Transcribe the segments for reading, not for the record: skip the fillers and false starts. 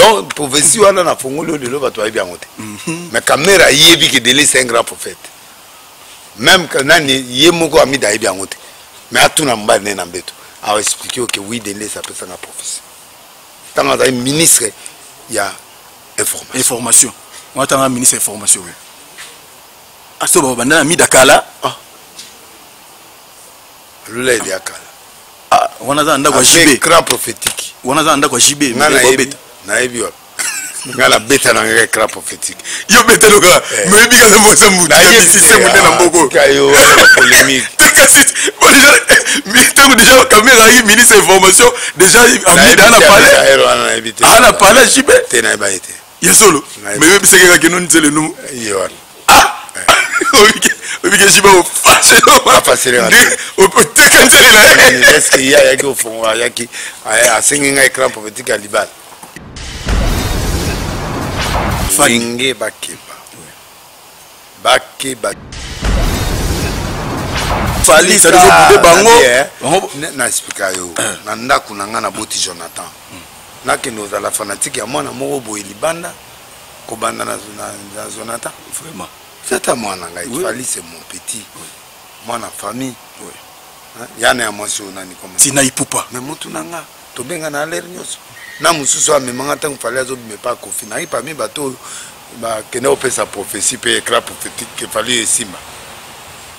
Donc, prophétie, on a fait le va bien monter. Mais caméra, Yébi qui délai, c'est un grand prophète. Même quand Yémoko a mis d'ailleurs bien monter. Mais à tout le monde, a expliqué que oui, délai, ça peut être une prophétie. Quand on a un ministre, il y a information. On a un ministre d'information. À ce moment, on a mis Dakala. Lula est Dakala. On a un JB. Grand prophétique. On a un JB. Naïbi. Ngala beta na ngala écran prophétique. Yo beta le gars. Mais bien le mot ça mou. Système de Nambogo. Kayo polémique. Mais tant déjà caméra yi ministre information déjà ami dans la palais. Ah la palais JB. Tena ba été. Yesolo. Mais même c'est quelqu'un qui non dit le nom. Yo. Ah. Oui que JB au fâché. Pas facile. Au peut canceler là. Est-ce qu'il y a qui au fond il y a qui a cinq écran prophétique à Libal. Fingé Bakeba. Bakeba. Fali, ça devait être bango. Na explica yo. Nanda kunanga na boti Jonathan. Na que nous à la fanatique ya mwana moko boye libanda. Kobanda na Jonathan. Vraiment. C'est à moi nanga. Fali c'est mon petit. Mwana famille. Yana ya mwasi onani comme. Tina ipupa. Mais mutu nanga. Tobenga na l'air nyoso. Na mususu amemanga tangu fali azo me pas confiner parmi bateau ba kena opé sa prophétie pe éclat prophétique que fali simba.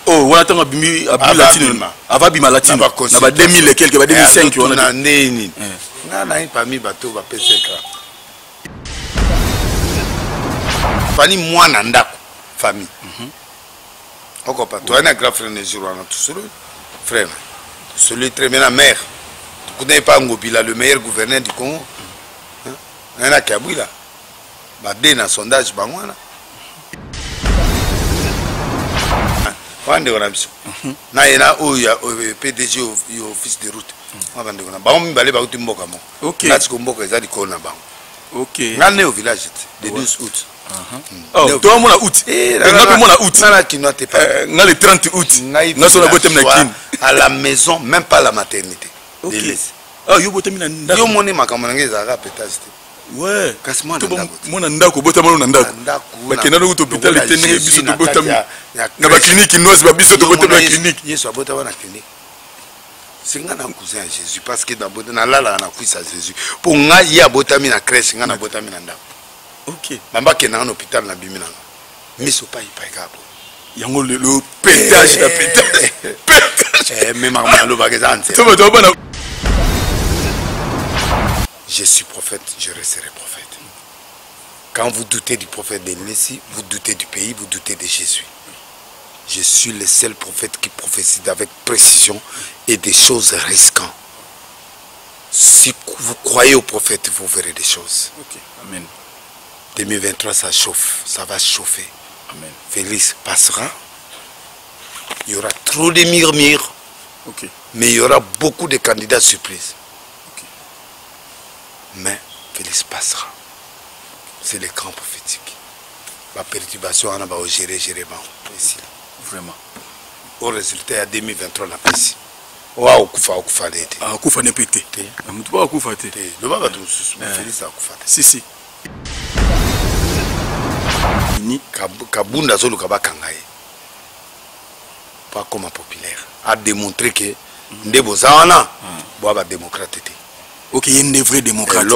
Oh on attend abimi latine ava bima latine na ba 2000 et quelques ba 2005 on a nini na parmi bateau ba pesa éclat fali mwana ndako famille oko pa toi na grand frère ne jour na tout seul frère celui très bien la mère. Vous n'avez pas Ngobila, le meilleur gouverneur du Congo. Il y a qui a brûlé là. Il y a un sondage. Il y a un PDG au office de route. Ok. Ok. Il y a au village le 12 août. Oh, toi, mon août. Le 30 août. À la maison, même pas à la maternité. Ok. Ah, yo bote mina ndako. Yo moni makamanga ezaka pétage. Ouais. Kasi mwana ndako. Mwana ndako bota mwana ndako. Bakena no hôpital etene biso to bota na ba clinique noise ba biso to bota na clinique. Yesu abota wana clinique. Singa na cousin Jésus parce que dans bota na lala na kuisa Jésus. Pour nga ya bota mina crèche nga na bota mina ndako. OK. Bamba kena na hôpital na bimina. Miso pa ipaka. Yango le pétage la pétage. Mais maman lo bagazante. Je suis prophète, je resterai prophète. Quand vous doutez du prophète de Nessie, vous doutez du pays, vous doutez de Jésus. Je suis le seul prophète qui prophétise avec précision et des choses risquantes. Si vous croyez au prophète, vous verrez des choses. Ok, amen. 2023, ça chauffe, ça va chauffer. Amen. Félix passera. Il y aura trop de murmures. Ok. Mais il y aura beaucoup de candidats surprises. Mais Félix passera. C'est le camp prophétique. La perturbation, on va gérer ici. Vraiment. Au résultat, il y a 2023, la paix. Waouh, Koufa, Koufa, l'été. Ah, Koufa n'est pété. Tu vas Koufa, t'es. Le baba, tout Félix a Koufa. Si, si. Kabunda, Zolo, Kabakangaye. Pas comme un populaire. A démontré que Ndebo Zawana, Boaba démocrate. Ok, il y a une vraie démocrate.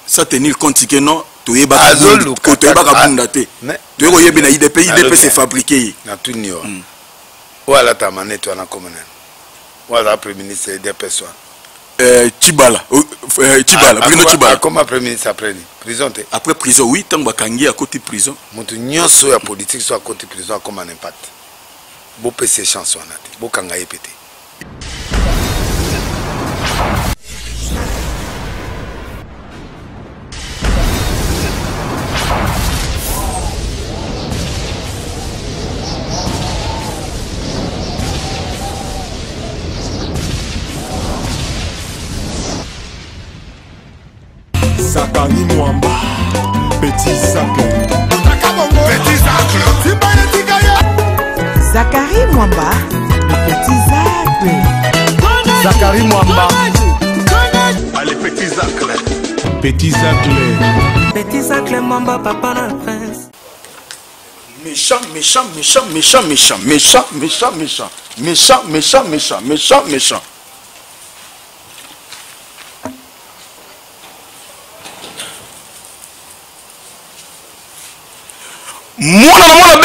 Ça tenir compte que non, tu es pas kabunda te. Tu es bien IDP c'est fabriqué. Na tout nio. Voilà ta manette on a comme voilà premier ministre des personnes. Chibala, Bruno Chibala. Comment premier ministre après prison te? Après prison, oui, tant bakangi à côté prison. Montu nyonso ya politique soit à côté prison comme un impact. Bo PC chanson na te, bo kanga epete. Zakari Mwamba, Petit Zacle. Petit Zacle. Zakari Mwamba, Petit Zacle. Zakari Mwamba. Allez, Petit Zacle. Petit Zaclé. Petit Zaclé, Mamba, papa la prince. Méchant, méchant, méchant, méchant, méchant, méchant, méchant, méchant, méchant, méchant, méchant, méchant, méchant. Mwana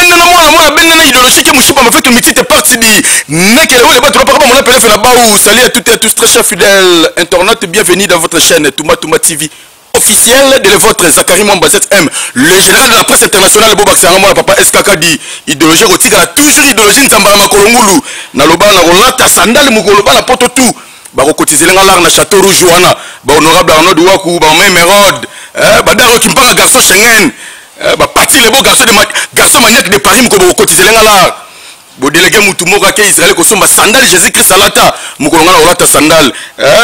bende na idéologie qui mouchipa m'a fait une petite partie dit nekele ou les bateaux par mon appel fait là-bas où salut à toutes et à tous très chers fidèles internautes, bienvenue dans votre chaîne Touma TV officielle de votre Zakari Mwamba ZM, le général de la presse internationale Boba Ksangamo papa SKK dit idéologie rotique a toujours idéologie nzamba makolongulu na loba na rolata sandale mukoloba na poto tout ba kotizeler ngala na château rouge wana ba honorable Arnaud Waku ba même Hérode ba daro kimpanga garçon Schengen parti les beaux garçons maniaques de Paris moko kotizeler ngala bo délégué mutu moka ke Israël ko somba sandal Jésus Christ salata mukolonga na olata sandal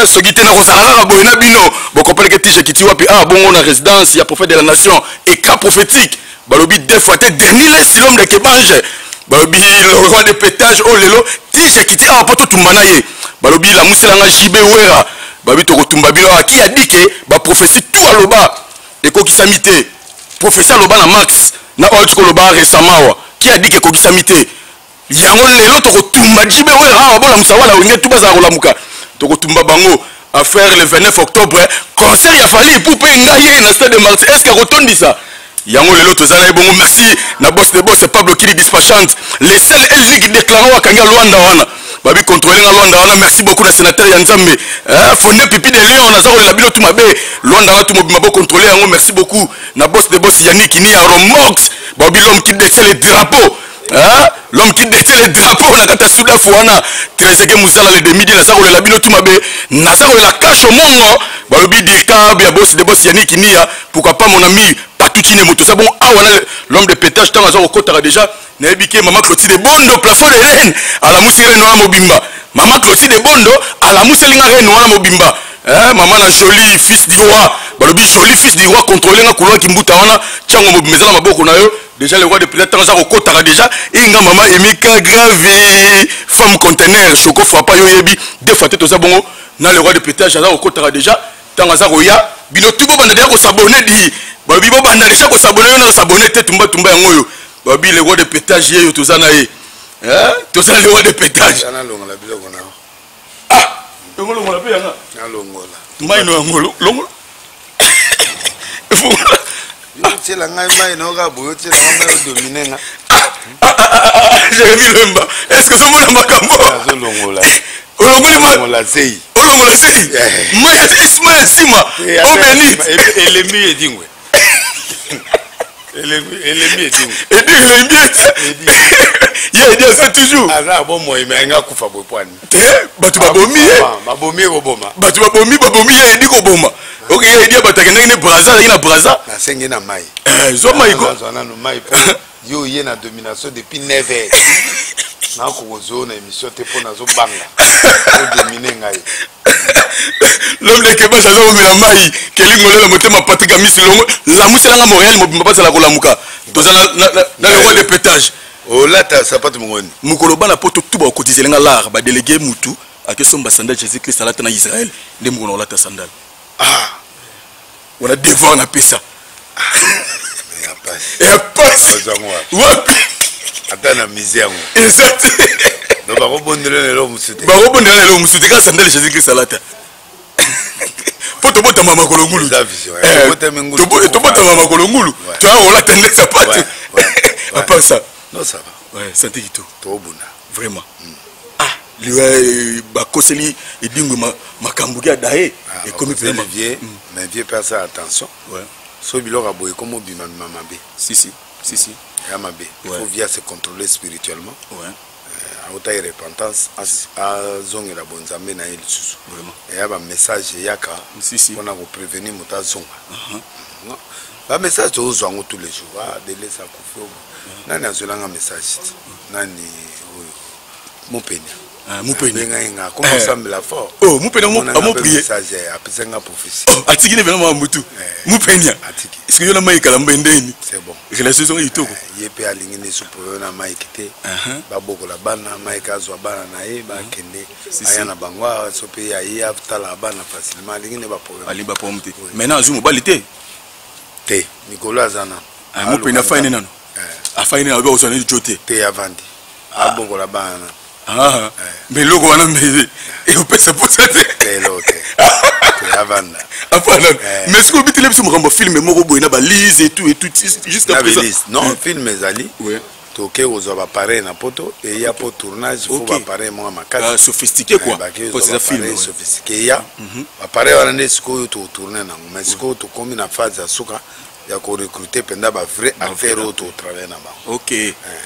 soki te na ko salanga bo na bino bo kopele ke tije kiti wapi bongo na résidence ya prophète de la nation et cas prophétique balobi deux fois te dernier silom de kebange balobi le roi de pétage oh lelo tije kiti poto tumbana ye balobi la muselanga jibe wera babi to kotumba bilo aki a dit que ba prophétie tout aloba et ko kisamité prophétie aloba na max na old ko loba récemment qui a dit que ko kisamité yango lelo to kotumba jibe wera bola musawala winge tuba za kolamuka to kotumba bango à faire le 29 octobre concert ya fali pour ngaye na stade de Martyrs est-ce que rotondi ça yango lelo to zala bongo merci na boss de boss Pablo Kili dispatchante les seuls uniques déclarant wakanga Luanda wana babi contrôler na Luanda wana merci beaucoup na sénateur ya Nzambe fondé pipi de Léon na zako la bilo tout mabe Luanda wana tout mobimabo contrôler yango merci beaucoup na boss de boss Yannick ni ya Romox babi l'homme qui détient les drapeaux l'homme qui détient les drapeaux na kata souda fouana Trezeke Moussala le demi na zako la bilo tout mabe na zako la cache au mongo babi dika bia boss de boss Yannick ni ya pourquoi pas mon ami Patouti ne moto ça bon l'homme de pétage tant azako kotara déjà na ebike maman Clotilde Bondo plafond de reine à la musire noa mobimba maman Clotilde Bondo à la muselinga reine noa mobimba maman na joli fils du roi balobi joli fils du roi contrôler nga couloir kimbuta wana chango mobimeza na maboko na yo déjà le roi de pétage tant azako kotara déjà inga maman Emika grave femme conteneur choco frappa yo yebi deux fois tete ça bongo na le roi de pétage azako kotara déjà tant azako ya bino tubo banda déjà ko s'abonner di babi bo banda déjà ko s'abonner na s'abonner te tumba yango yo babi le roi de pétage yo tozana ye tozana le roi de pétage ana longola biloko na longola pe yanga na longola mai no ngolo longola tshela ngai mai no ga boyo tshela ngai dominer nga j'ai vu le mba est-ce que somona makambo zo longola longola sei mai Ismaël Sima on bénit elemi edingwe elemi edingwe il dit ça toujours aza bon moi mais nga kufa bopwani batu babomi koboma batu babomi ye dit koboma OK ye dit bataka ngene braza ina braza na senge na mai zo mai ko na no mai yo ye na domination depuis 9h na ko zo na émission te pona zo banga o dominer ngai l'homme de Québec ça zo na mai kelingolo le motema Patrick Miss longo la muselanga Montréal mobimba basala ko lamuka tozala na le roi de pétage olata sapatu mongoni mukolo bana poto tuba kotizelenga lar ba délégué mutu akesomba sandal Jésus Christ salata na Israël nde mukolo olata sandal on a devoir na pesa ya passe wapi atana misère exact no ba robondele lo musute ka sandal Jésus Christ salata poto bota mama kolongulu to bota mama kolongulu tu as olata nde sapatu à part ça non ça va ouais santé kito to buna vraiment le bakoseli edingo makambuki adaye et comme vraiment mais vieux faire ça attention ouais so biloko boye comme bima mabe si ya mabe il faut bien se contrôler spirituellement ouais autant y repentance à zone la bonne zambe na il susu vraiment et ya ba message yaka on a ko prévenir muta zonga ba message to zwango tous les jours délai ça ko nani azolanga message nani mon penya Mupenya comme ensemble la fort. Oh, Mupenya amo prier. Message après nga prophétie. Oh, atiki ne vraiment mutu. Mupenya. Est-ce que yona mai kala mbendeni? C'est bon. Relation sont itoko. Yepe alingi ne supo na mai kité. Ba boko la bana mai kazwa bana na ye ba kende. Aya na bangwa so pe ya ye afta la bana facilement alingi ne ba problème. Ali ba problème te. Maintenant azumo balité. Te Nicolas Azana. Mupenya faine nano. A faine na ba osana jote. Te avandi. Abongo la bana. Ah, mais logo wana mbele et on peut se poser te l'autre avanda apana mais ce que vous dites le moko film moko boina ba lise et tout juste après ça non film ezali ouais toke ozoba pareil na poto et il y a pour tournage faut ba pareil moi makasi sophistiqué quoi pour ça film sophistiqué ya ba pareil wana ndesiko to tourner na mais siko to komi na phase ya suka ya ko recruter penda ba vrai affaire auto travailler na ba OK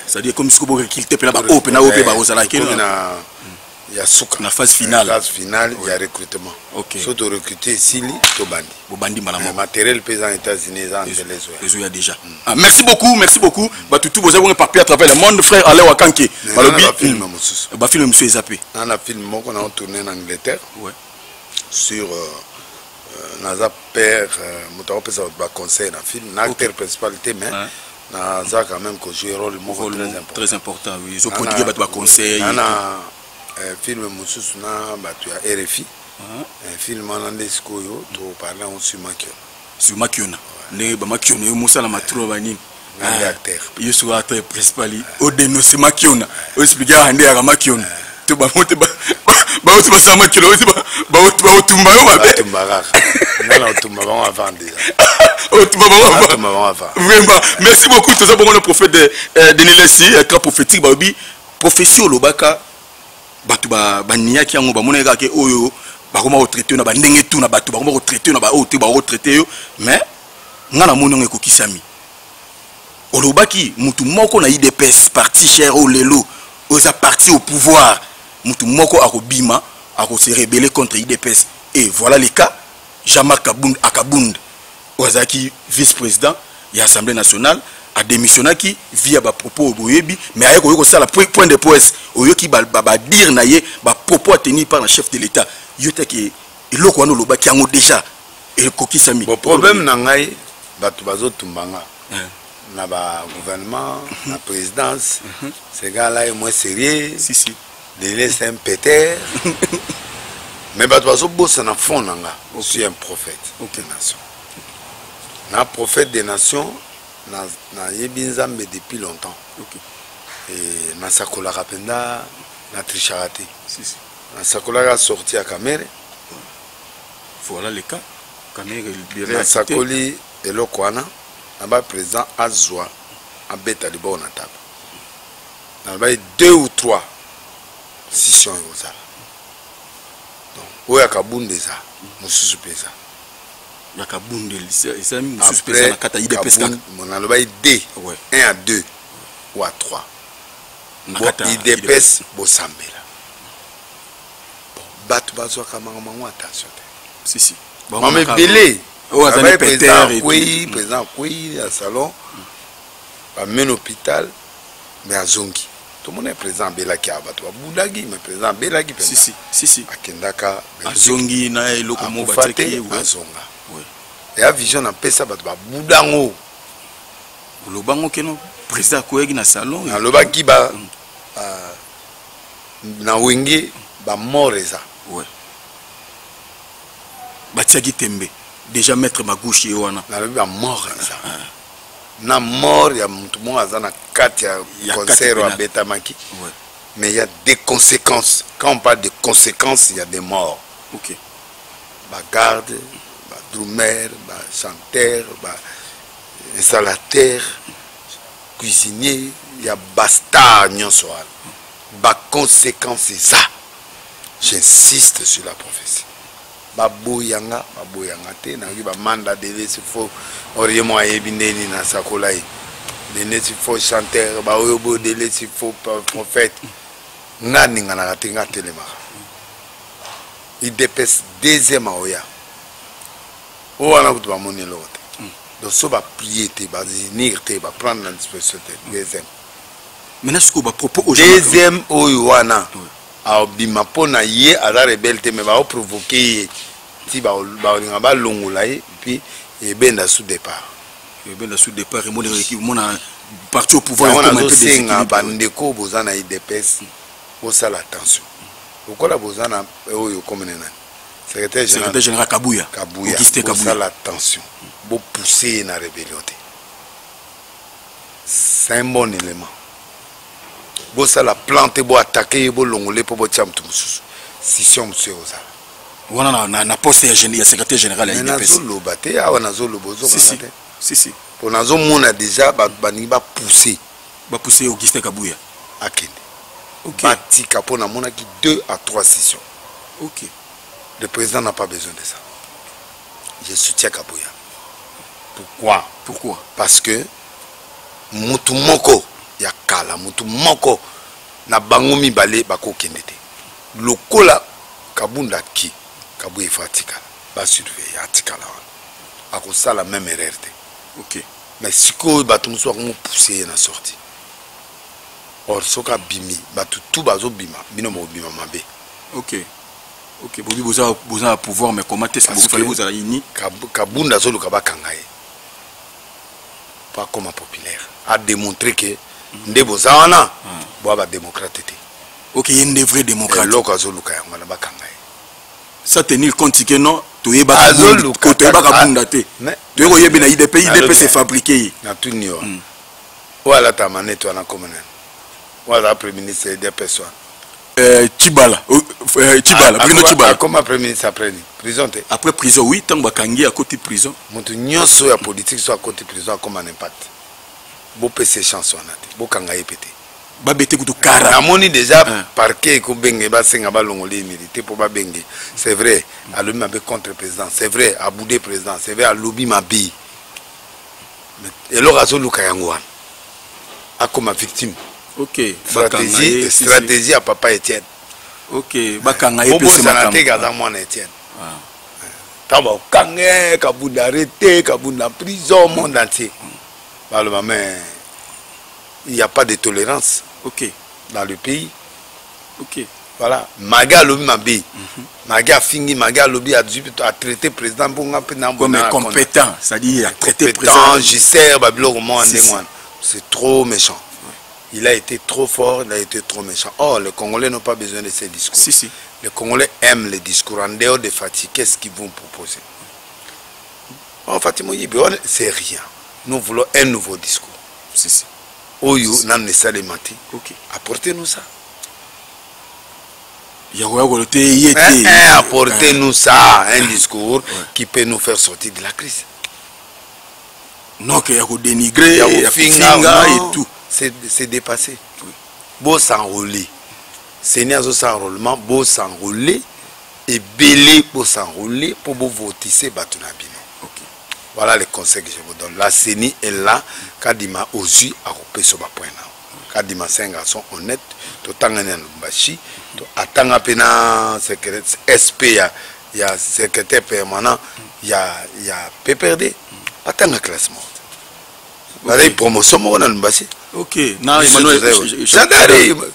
ça dit comme si ko recruter penda ba open na open ba osala kino na ya suka na phase finale ya recrutement OK so to recruter sili to bandi bo bandi malama matériel pesant aux États-Unis en les il y a déjà merci beaucoup ba tout vous avez papier à travers le monde frère aller wakanke balobi film mususu ba film mususu zappé na film moko na tourner en Angleterre ouais sur naza père moto pesa ba conseil na film na acteur principal mais naza quand même que jouer rôle très important oui ils ont produit ba conseil na film mususu na batu ya RFI un film en andesco yo to parler on sur Makiona ne ba Makiona yo musala matro banini acteur yo sur acteur principal au dénoncer Makiona o expliquer ande ya Makiona to ba monte ba tu vas sama kilo ba tumba yo ba tumba non tumba ba avant déjà vraiment merci beaucoup tous abongo le prophète de Nilesi un prophétique ba bi prophétie lobaka batu ba niaki yango ba moneka ke oyo ba koma retraité na ba ndenge tout na batu ba koma retraité na ba ote ba retraité yo mais ngana monongo ekokisami olobaki mutu moko na IDPS parti cher au lelo oza parti au pouvoir mutu moko akobima ako se rebeller contre IDPS et voilà le cas Jean-Marc Akabund ozaki vice-président ya Assemblée nationale a démissionné qui via ba propos boyebi mais ayeko yoko sala point de presse oyoki ba dire na ye ba propos tenus par le chef de l'État yotaki eloko wana lobaki yango déjà et kokisami bon problème na ngai batu bazo tumbanga na ba gouvernement na présidence ces gars là est moins sérieux si de laisser un péter mais batu bazo bossa na fond nanga je suis un prophète des nations na prophète des nations na yebinzambe depuis longtemps et na sakola rapenda na tricharate na sakola sorti à Camere voilà le cas Camere libéré na sakoli eloko wana na ba président azwa abeta libo na table na ba 2 ou 3 sessions yozala donc oya kabundeza mususu pesa Yakabundel c'est mususu pesa na kata IDPS mon aloba 2 1 à 2 ou à 3 IDPS bosambela batu bazwa kamanga mango attention si mame belé ozana président oui à salon ba men hôpital mais à Zongi tout le monde est présent belaki abatu babudagi mais présent belaki si akendaka Zongi na eloko mo bateki azonga et a vision na pesa batu babudango lobango keno président koyegi na salon na lobaki ba na wenge ba moreza batiaki tembe déjà maître Magouchi wana na lobi ba moreza na mort ya mutu mo azana kati ya concert à Betamaki mais il y a des conséquences quand on parle de conséquences il y a des morts ba garde ba drummer ba chanteur ba installateur cuisinier il y a basta nyonso wana ba conséquences ça j'insiste sur la prophétie baboyanga te na ba manda délai s'il faut oriemo ayebi ndeni na sakolai délai s'il faut chanteur ba oyobo délai s'il faut prophète ngani ngana katinga telema IDPS deuxième oya o wana kutu ba monelo te donc so ba prier te ba zinir te ba prendre la disposition te deuxième maintenant ce que ba propos deuxième oyo wana abima pona ye aza rebelle te mais ba provoquer ti ba ba longola et puis et benda sous départ. Et benda sous départ et mon parti au pouvoir on a aussi un bandeko bozana IDPS pour ça l'attention. Pourquoi la bozana oyo comme nena secrétaire général Kabouya Auguste Kabouya ça l'attention. Bo pousser na rébellion. C'est un bon élément. Bo ça la planter bo attaquer bo longolé pour bo tiam tout mususu. Si on monsieur oza. Wana na poste ya secrétaire général ya IDPS. Nazolo baté awana zolo bozo kana. Si. Pour nazo mona déjà ba pousser. Ba pousser Auguste Kabouya. Akende. OK. Bati kapona mona qui 2 à 3 sessions. OK. Le président n'a pas besoin de ça. Je soutiens Kabouya. Pourquoi? Parce que mutu moko ya kala mutu moko na bango mibale bako kendete. Lokola kabunda ki Kabouya fatika ba surveiller atikala. Ako ça la même erreur. OK. Mais si ko batu muso ko pousser na sortie. Or soka bimi batu tout bazo bima bino mo bima mabe. OK. OK, vous avez pouvoir mais comment est-ce que vous fallait vous aller Kabunda zolo kabakangaye. Pas comme un populaire a démontré que ndebo zawana bo ba démocrate. OK, il y a une vraie démocrate. Loko zolo ka ngana bakangaye. Ça tenir compte que non, to yeba zolo ko to yeba kabunda te. To yeba yeba na IDP c'est fabriqué. Na tout nio. Wala ta manette wana komenen. Wala premier ministre des personnes. Tibala, Bruno Tibala. Comment premier ministre après prison? Après prison, oui, tant bakangi à côté prison. Monte nyonso ya politique soit à côté prison comme un impact. Bo pese chanson nate, bo kangaye pété. Ba bete kutu kara. Na moni déjà parquet ko benge ba senga ba longoli milité pour ba benge. C'est vrai, à lui mabe contre président, c'est vrai, à boudé président, c'est vrai à lobby mabi. Et le razo luka yango wan. A comme victime. OK. Stratégie à papa Etienne. OK. Bakanga epese makamba. Gaza mwana Etienne. Taba kangé kabunda arrêté, kabunda prison monde entier. Parle mais il n'y a pas de tolérance. OK. Dans le pays. OK. Voilà, Maga lobi mabi. Maga fingi Maga lobi a traité président bonga pena comme compétent, c'est-à-dire a traité président Gisère babilo comment ndengwan. C'est trop méchant. Il a été trop fort, il a été trop méchant. Or, les Congolais n'ont pas besoin de ces discours. Si. Les Congolais aiment les discours. En dehors de Fatih, qu'est-ce qu'ils vont proposer? Oh, Fatih Moyibi, c'est rien. Nous voulons un nouveau discours. Si. Oyo, nan ne sale mati. OK. Apportez-nous ça. Apportez-nous ça, un discours qui peut nous faire sortir de la crise. Non, qu'il y a dénigrer, il y a finga et tout. C'est dépassé. Beau s'enrôler. Seigneur s'enrôlement, beau s'enrôler et belé pour s'enrôler pour vous voter ces batunabino. Voilà les conseils que je vous donne. La CENI est là, Kadima Ozu a repris sur ma point. Kadima c'est un garçon honnête, tout en gagnant le bachi, attend à peine secrétaire SP, il y a secrétaire permanent, il y a PPRD, attend un classement. Vous avez promotion, on a le bachi. OK. Non, Emmanuel, j'adore.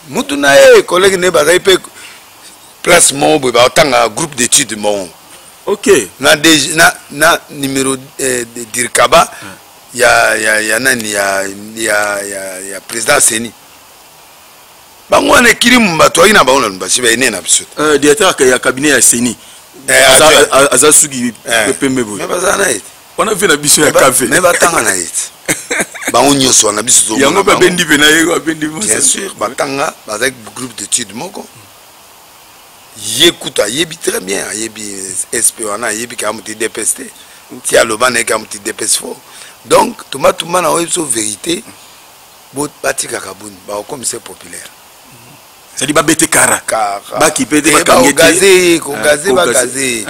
Moutunae, collègue ne bazai pe place mon autant un groupe d'études mon. OK. Na numéro Dirkaba, il y a président Seni. Ba ngone kiri mbato ina ba ona mbasi ba ine na biso. Directeur ya cabinet ya Seni. Azasugi pembe boy. Mais bazana ite. On a vu la biso ya café. Mais batanga na ite. Ba onyo so na biso zo. Yango ba bendi be na yego bendi mo. Bien sûr, batanga avec groupe d'études moko. Yekuta yebi très bien, yebi SP wana yebi ka muti DPST. Ti alobana ka muti DPS fo. Donc tuma na oyo vérité. Bo batika kabuni ba comme c'est populaire. C'est-à-dire ba bete kara. Ba ki pete ba kangete. Ko gazé.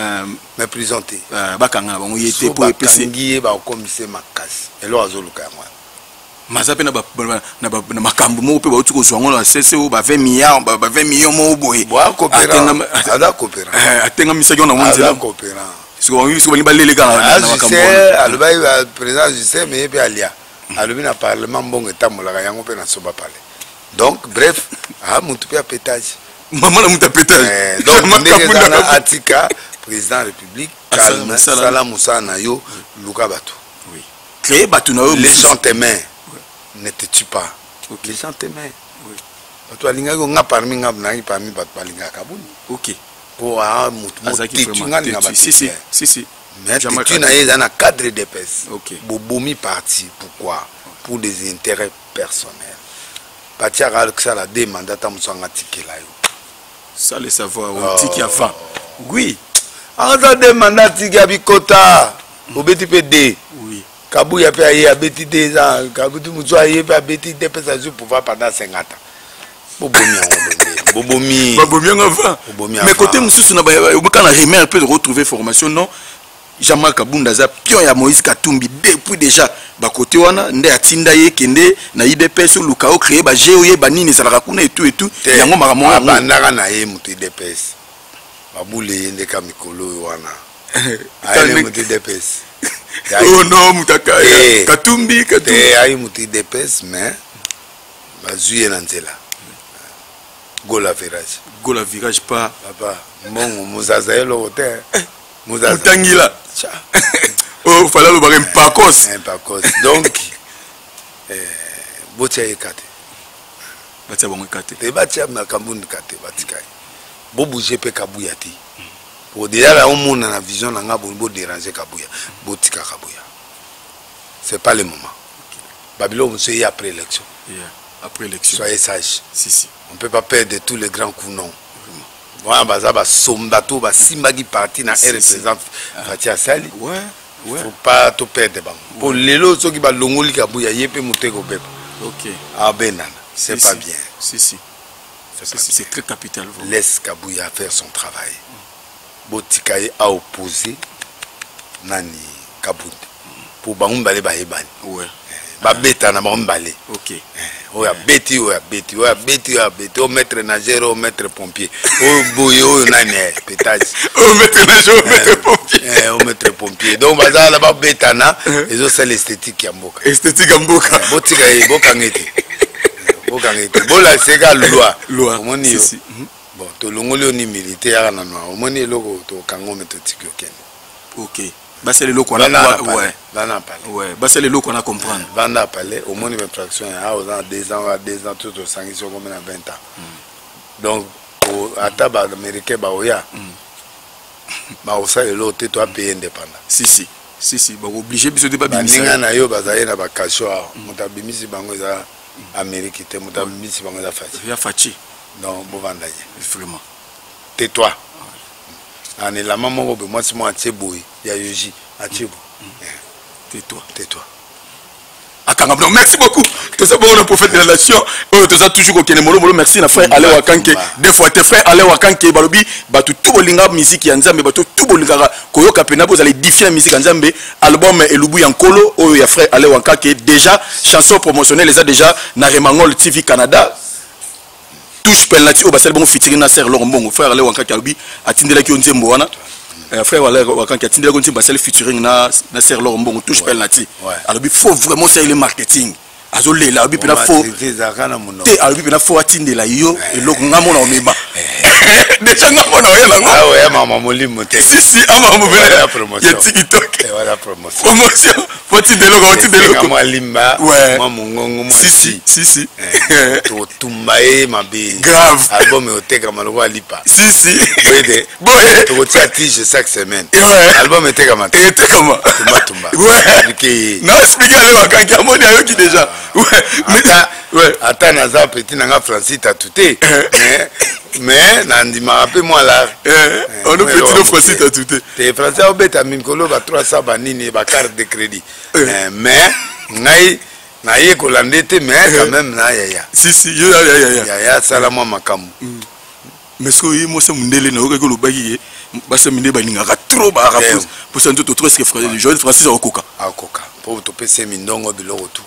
Mais présenté. Ba kanga ba nguyete pour EPC. Ngiye ba comme c'est makasi. Elo azoluka ngwa. Mazape na makambu mo pe ba utuko zwango na CCO ba 20 millions ba 20 millions mo boye. Boa coopérant. Ada coopérant. Atenga misaki na monzela. Ada coopérant. Siko ba ba lele ka na makambu. Aloba président Justin mais pe alia. Alobi na parlement bongo etamola yango pe na soba parler. Donc bref, mutu pe pétage. Maman na muta pétage. Donc ndekeza atika président de la République calme sala Moussa na yo luka bato. Oui. Créer bato na yo. Les gens t'aiment. Ne te tue pas. Les gens t'aiment. Oui. Bato alinga ko nga parmi bato alinga kabuni. OK. Pour si. Mais tu n'as un cadre d'épaisse. OK. Bobomi parti. Pourquoi? Pour des intérêts personnels. Batiara que ça la demande à Tamusanga Tikela. Ça le savoir on tiki avant. Oui. En ça demande à Tigabikota. Au BTPD. Oui. Kabou ya payé à BT des ans. Kabou tu moussa yé à BT des personnes pour pouvoir pendant 50 ans. Bobomi avant. Mais côté Moussous na ba quand la remère peut retrouver formation non. Jean-Marc Kabunda za pion ya Moïse Katumbi depuis déjà ba côté wana nde atinda ye kende na IDPS lukao créer ba GOE ba nini salaka kuna et tout yango makambo bandaka na ye mutu IDPS babule nde ka mikolo wana ayi mutu IDPS oh non mutaka Katumbi ayi mutu IDPS mais bazuye na nzela gola virage pas papa mbongo muzaza yelo hotel Mutangila. Oh, fallait le barrer Pacos. Donc, Botia Ekate. Batia bon Ekate. Te Batia Makambun Kate, Batikai. Bobu GP Kabouyati. Pour déjà là, on a la vision, on a beau déranger Kabouya. Botika Kabouya. C'est pas le moment. Babylone, monsieur, après l'élection. Après l'élection. Soyez sages. Si. On ne peut pas perdre tous les grands coups, non. Voilà, bazaba sombato ba simbagi parti na représente Fatia Sali. Ouais. Faut pas tout perdre bang. Pour les lots ceux qui ba longoli kabuya yepe muteko beba. OK. Ah benana, c'est pas bien. Si. C'est très capital. Laisse Kabouya faire son travail. Botikaye a opposé nani Kabound. Pour bangumbalé ba ebani. Ouais. Ba beta na bangumbalé. OK. Oya beti, au maître nageur, au maître pompier, au boyo, nani, pétage. Au maître nageur, au maître pompier. Au maître pompier. Donc, baza là-bas, betana, et ça, c'est l'esthétique qui amboka. Esthétique amboka. Botika, bokangete. Bola, c'est gars, loi. Loi. Si. Bon, to longoli ni militaire, non, non. Au moins, il y a logo, to kango, mais to tiki, OK. Bah c'est le lot qu'on a ouais. Ouais, bah c'est le lot qu'on a comprendre. Banda parler au moins une infraction à 2 ans tout au 5 ils sont comme à 20 ans. Donc à table américain ba oya. Ba osa le lot tu dois payer indépendant. Si, bah obligé biso de pas bimisa. Ninga na yo bazaye na ba kasho mutabimisi bango za Amérique te mutabimisi bango za fachi. Ya fachi. Donc bo vandaye. Vraiment. Tais-toi. Ane la maman obe moi c'est moi Tcheboui ya Yoji Atchebo. Tais-toi. Akangabno, merci beaucoup. Tout ça bon le prophète de la nation. Tout ça toujours au Molo merci na frère Ale Wakanke. Des fois tes frères Ale Wakanke balobi batu tout bolinga musique ya Nzambe batu tout bolinga koyoka pena vous allez diffuser la musique ya Nzambe album Elubu Yankolo oh ya frère Ale Wakanke déjà chanson promotionnelle les a déjà na Remangol TV Canada. Touche penalty au basel bon featuring na Serre Lombongo frère Ale Wakanke alobi atindela ki onzembo wana. Frère Wakanke atindela ko nzembo basel featuring na Serre Lombongo touche penalty. Alors il faut vraiment c'est le marketing. Azolé la bi pena fo. Te alobi pena fo atindela yo eloko ngamona omema. Déjà ngamona oyela ngo. Ah ouais maman molimo te. Si ama mo bela la promotion. Ya TikTok. Et voilà promotion. Promotion. Faut atindela ko moi limba. Ouais. Moi mongongo moi. Si. To tumbae mabe. Grave. Album oteka maloko alipa. Si. Boye. To tige chaque semaine. Album eteka mat. Tumba. Ouais. Non, expliquer à Wakanke amoni ayoki déjà. Ouais. Attends naza petit nanga Francis tatouté. Mais nandi m'a rappelé moi là. On nous petit no Francis tatouté. Te Francis obeta minkolo ba 300 banini ba carte de crédit. Mais ngai na ye ko landete mais quand même na ya. Si ya salama makamu. Mais ce que moi c'est mundele na ko lo bagi basa minde baninga trop ba rapos. Pour ça tout trop ce que Francis okoka. Pour to pese mindongo biloko tout.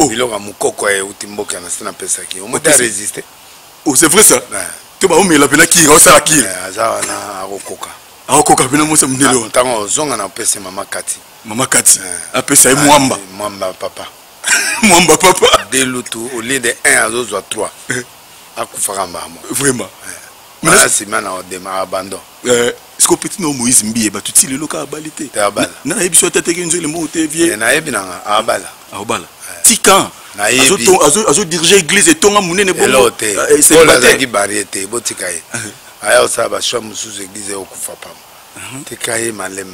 Biloko mukoko e utimboka na sina pesa ki. On m'a résister. Oh c'est vrai ça. Tu vas omela pena ki o sala ki. Aza na akokoka. Akokoka pena mo se mundele. Tango zonga na pese mama Kati. Apesa e mwamba papa. Mwamba papa. De lutu au lieu de 1 à 2 ou 3. Akufaka mbamo. Vraiment. Voilà, c'est maintenant on démarre abandon. Est-ce que petit nom Moïse Mbié, bah tu le local à balité. T'es à bala. Non, il y a des gens qui ont été vieux. Na yebi na à bala. À bala. Tikan. Nayebi. Azo diriger l'église et ton amouné ne bon. C'est pas la qui barrière, botikaye. Aya osaba chomu sous église okufa pam. Tikaye malem.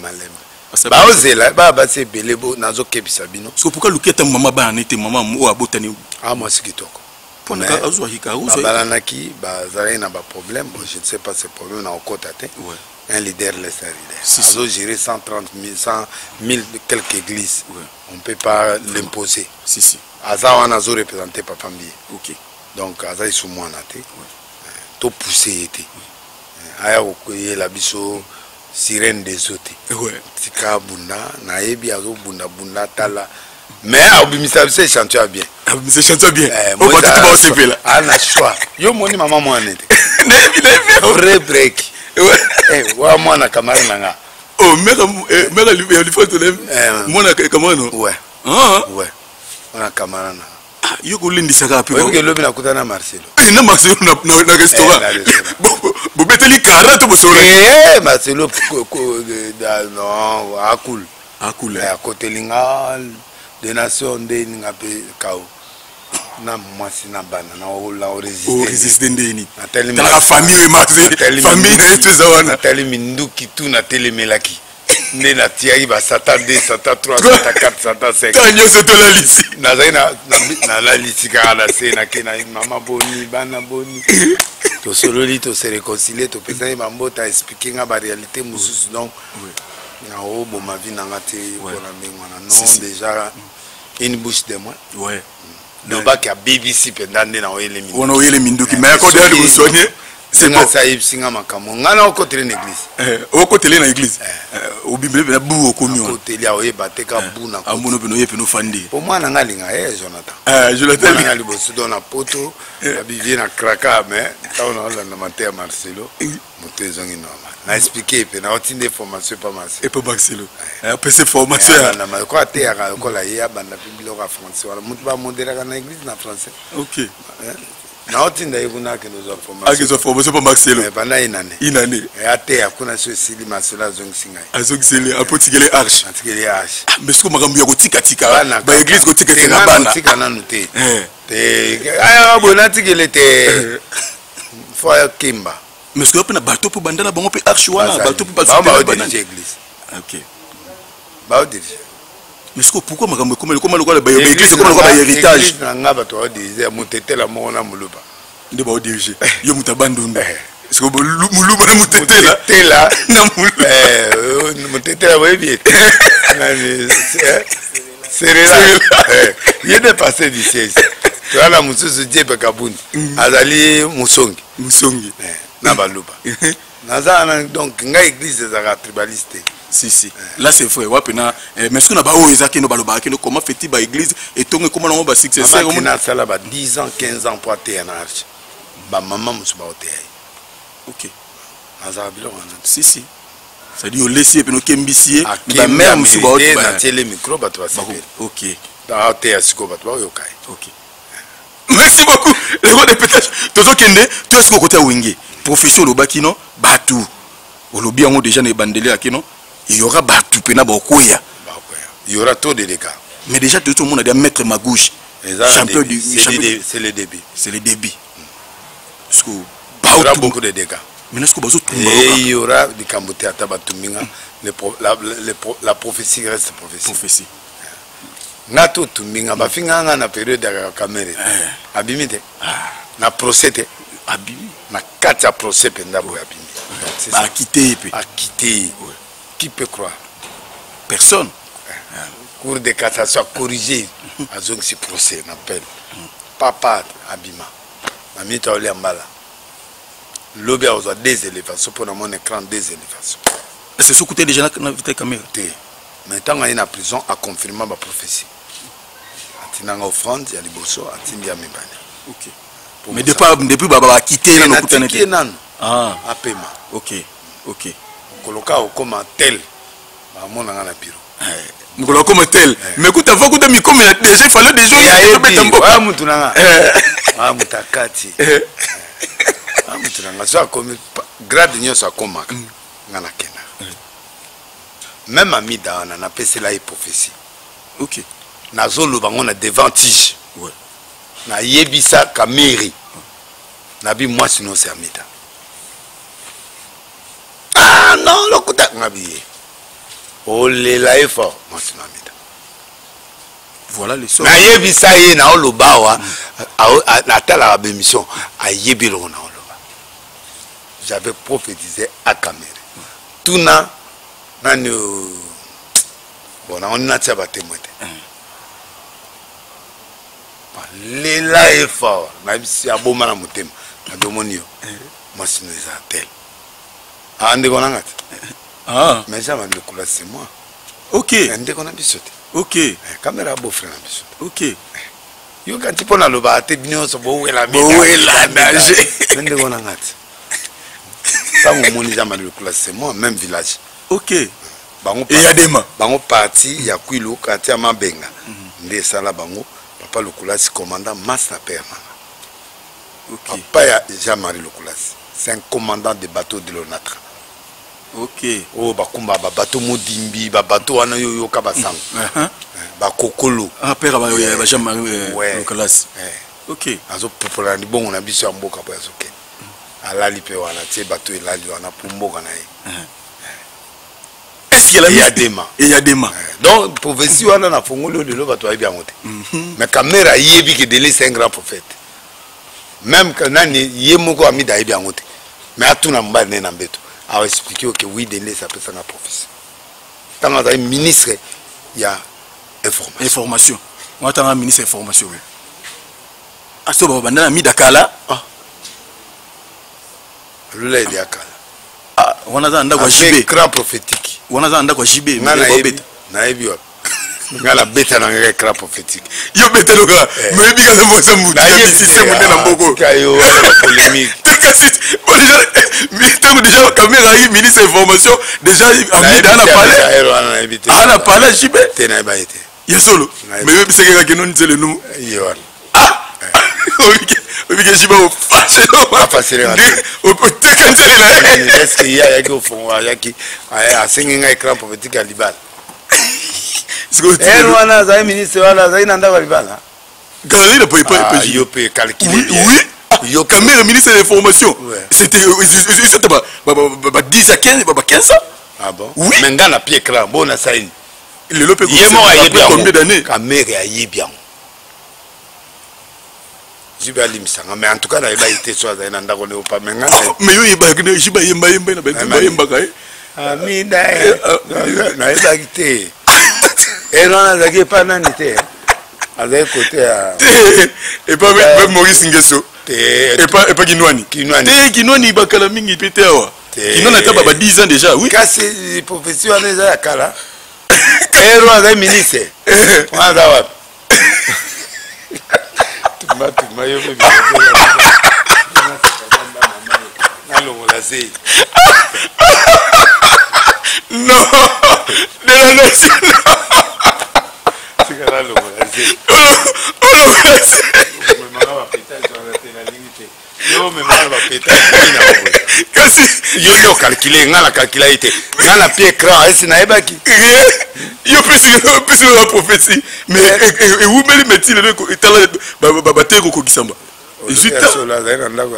Ba ozela ba se belebo nazo kebisa bino. So pourquoi luketa maman ba nete maman mo abotani. Ah moi c'est kitoko. Pona azo hika azo. Balanaki ba zala na ba problème, je ne sais pas ce problème na okota te. Ouais. Un leader laisse un leader. Azo gérer 130 000, 100 000 quelques églises. Ouais. On ne peut pas l'imposer. Si. Aza wana azo représenter papa Mbié. OK. Donc aza isu mwana te. To pousser été. Aya okoye la biso sirène des autres. Ouais. Tika bunda na yebi azo bunda tala. Mais abimisa biso chanteur bien. Abimisa chanteur bien. On va tout passer là. Ana choix. Yo moni maman moi nete. Vrai break. Ouais. Wa mwana kamari nanga. Oh mère lui faut te lève. Mwana comment non? Ouais. Ouais. Mwana kamara na. Yo ko lindi saka pe. Ouais, que lobi na kutana Marcelo. Na Marcelo na restaurant. Bo beteli 40 bo sora. Marcelo non, akul. Akul. À côté lingal des nations de ninga pe kao. Na mwasi na bana na la résister ndeni. Na la famille Marcelo. Famille tout ça wana. Tali minduki tu na telemelaki. Nde na tiari ba sata 2 sata 3 sata 4 sata 5 kanyo c'est la lisi na zaina na la lisi kana se na kena mama boni bana boni to sololi to se réconcilier to pesa mambo ta expliquer nga ba réalité mususu donc na o bo ma vie na ngate bona mengwana non déjà une bouche de moi ouais no ba ka BBC pendande na oyele minduki on oyele minduki mais ko de vous soigner c'est bon ça y singa makamo ngana o côté l'église o côté l'église o bible na bu o komi o côté ya o bateka bu na amuno bino yepe no fandi o mwana ngalinga Jonathan Jonathan ngali bosudo na poto ya bivie na kraka mais taona na mater Marcelo motezo ngi normal na expliquer pe na otinde formation pas Marcelo et pas Marcelo PC formation na ma ko atea ko la ya banda biblo ka français wala mutu ba modera na église na français OK na otinda yekuna ke nous formation akezo formation pas Marcelo bana inane ate akuna so sili Marcelo azongisele apotikele arche mais ce que makambo ya kotika ba église kotika na bana tika nanu te aya bona tikele te foya kimba mais ce que pena bato po bandala bango pe arche wana bato po ba dirige église OK ba dirige. Mais pourquoi makambo comme le église comme le héritage nga bato ba dirige mutetela mona muluba nde ba dirige yo mutabandunda est-ce que muluba na mutetela tela na muluba mutetela ouais bien c'est là il est passé du siège tu as la mususu djebe kabundi azali musongi na baluba naza donc nga église za tribaliste. Si. Là c'est vrai. Wapena mais ce qu'on a ba o ezaki no baloba ki no comment fait-il ba église et tonge comment on va successeur on a ça là ba 10 ans 15 ans pour ter en arche. Ba maman musuba oté. OK. Naza bilo wana. Si. Ça dit o laisser pe no kembisie ba mère musuba oté na télé micro ba to asipé. OK. Da oté asiko ba to yo kai. OK. Merci beaucoup. Le gros députage. Tozo kende, tu est-ce que côté wingé profession lo bakino batu. Olobi yango déjà na bandeli akino. Il y aura battu pena bokoya. Il y aura trop de dégâts. Mais déjà tout le monde a dit mettre ma gauche. Champion du c'est le début. C'est le début. Parce que il y aura beaucoup de dégâts. Mais est-ce que il y aura des Kamboté à Tabatuminga. La prophétie reste prophétie. Nato Tuminga, ma finga na période de la caméra. Abimite. Na procédé. Abimi. Na katia procès penda bo abimi. C'est ça. À quitter. Qui peut croire? Personne. Cour de cassation corrigé. À zone si procès n'appelle. Papa Abima. Mamie Taoli Ambala. L'obé a des élévations pour mon écran des élévations. C'est ce côté déjà dans la caméra. Maintenant, il y a une prison à confirmer ma prophétie. Atinanga offrande, il y a les bossos, atindia mebani. OK. Mais depuis Baba quitté là nous quitté nan. Ah, apema. OK. Koloka comme tel. Ba mona na bureau. Nous koloka comme tel. Mais écoute avant que mi comme déjà il fallait déjà mettre en boîte. Ah mutunanga. Ah mutakati. amutunanga so akomi grade nyonso akomaka nga na kenda même amida wana napesela ye prophétie ok nazoloba ngo na devant tige ouais nayebisa kameri nabi mwasi nyonso amida ah non lokuta ngabi ye olela ye fort mwasi no amida voilà les sorts nayebisa ye na oloba awa natalaka bémission ayebi eloko na oloba j'avais prophétisé à Cameroun tuna nani bon on natia batémoin lela e fort nayebisi aboma na motema nadomoni yo mwasi no eza tel ndeko nanga te mais ça va le couleur c'est moi ok ndeko na biso te ok caméra beau frère na biso ok yo kanti pona loba te binyoso bo wela danger ndeko nanga te tango moni za le couleur c'est moi même village ok bango et yadema bango parti ya kwilu kati ya mabenga nde sala bango papa le couleur commandant master père ok papa ya Jean-Marie le couleur c'est un commandant de bateau de l'Onatra. ok oh bakumba ba bateau modimbi ba bateau wana yo ka basango ba kokolo père ba Jean-Marie le classe ok azo popola ni bongo na biso ya mboka po azoke alali pe wana tie bateau elali wana pour mboka na ye est-ce qu'il a mis Yadema donc prophétie wana na fongolo de lo bato ayebi yango te mais kamera yebi que Délé c'est un grand prophète même que nani ye moko amida ayebi yango te mais atuna mbali ne na mbeto a expliqué que oui Délé ça peut être un prophétie tant que ministre il y a information on attend un ministre information ah so ba banda mi dakala lula il y a kala on a anda kwa jibe grand prophétique on a anda kwa jibe na yebi wa ngala beta na ngala grand prophétique yo beta loka mais bi ka se mutu ya système de na mboko kayo polémique mais tant déjà caméra yi ministre information déjà amida na parler jibe te na ba été yesolo mais bi se ka ke non nzele no yo obike jibe o facile o te kanzele na est-ce qu'il y a yaki au fond yaki a singinga écran prophétique à Libal wana za ministre wala za inanda kwa Libal galerie pas yo peut calculer oui yo caméra ministre de l'information c'était 10 à 15 ah bon oui mais dans la pied écran bon na saini le lope combien d'années caméra ayi bien jiba limsanga mais en tout cas na ba été soit za inanda ko ne pas mais mais yo yeba que jiba yemba na ba yemba kai amida na yeba kité et non azaki pas nani te avec côté et pas même Maurice Ngeso et pas Kinwani Kinwani bakala mingi pété awa Kinwani ta ba 10 ans déjà oui kasi professionnel za kala et non azaki ministre on va wa tuma yo bébé non de la nation c'est là le yo mais mal va péter kasi yo calculer ngala calculer été ngala pied écran est na ebaki yo plus la prophétie mais et où me metti le ko itala ba teko ko kisamba juste là za ndako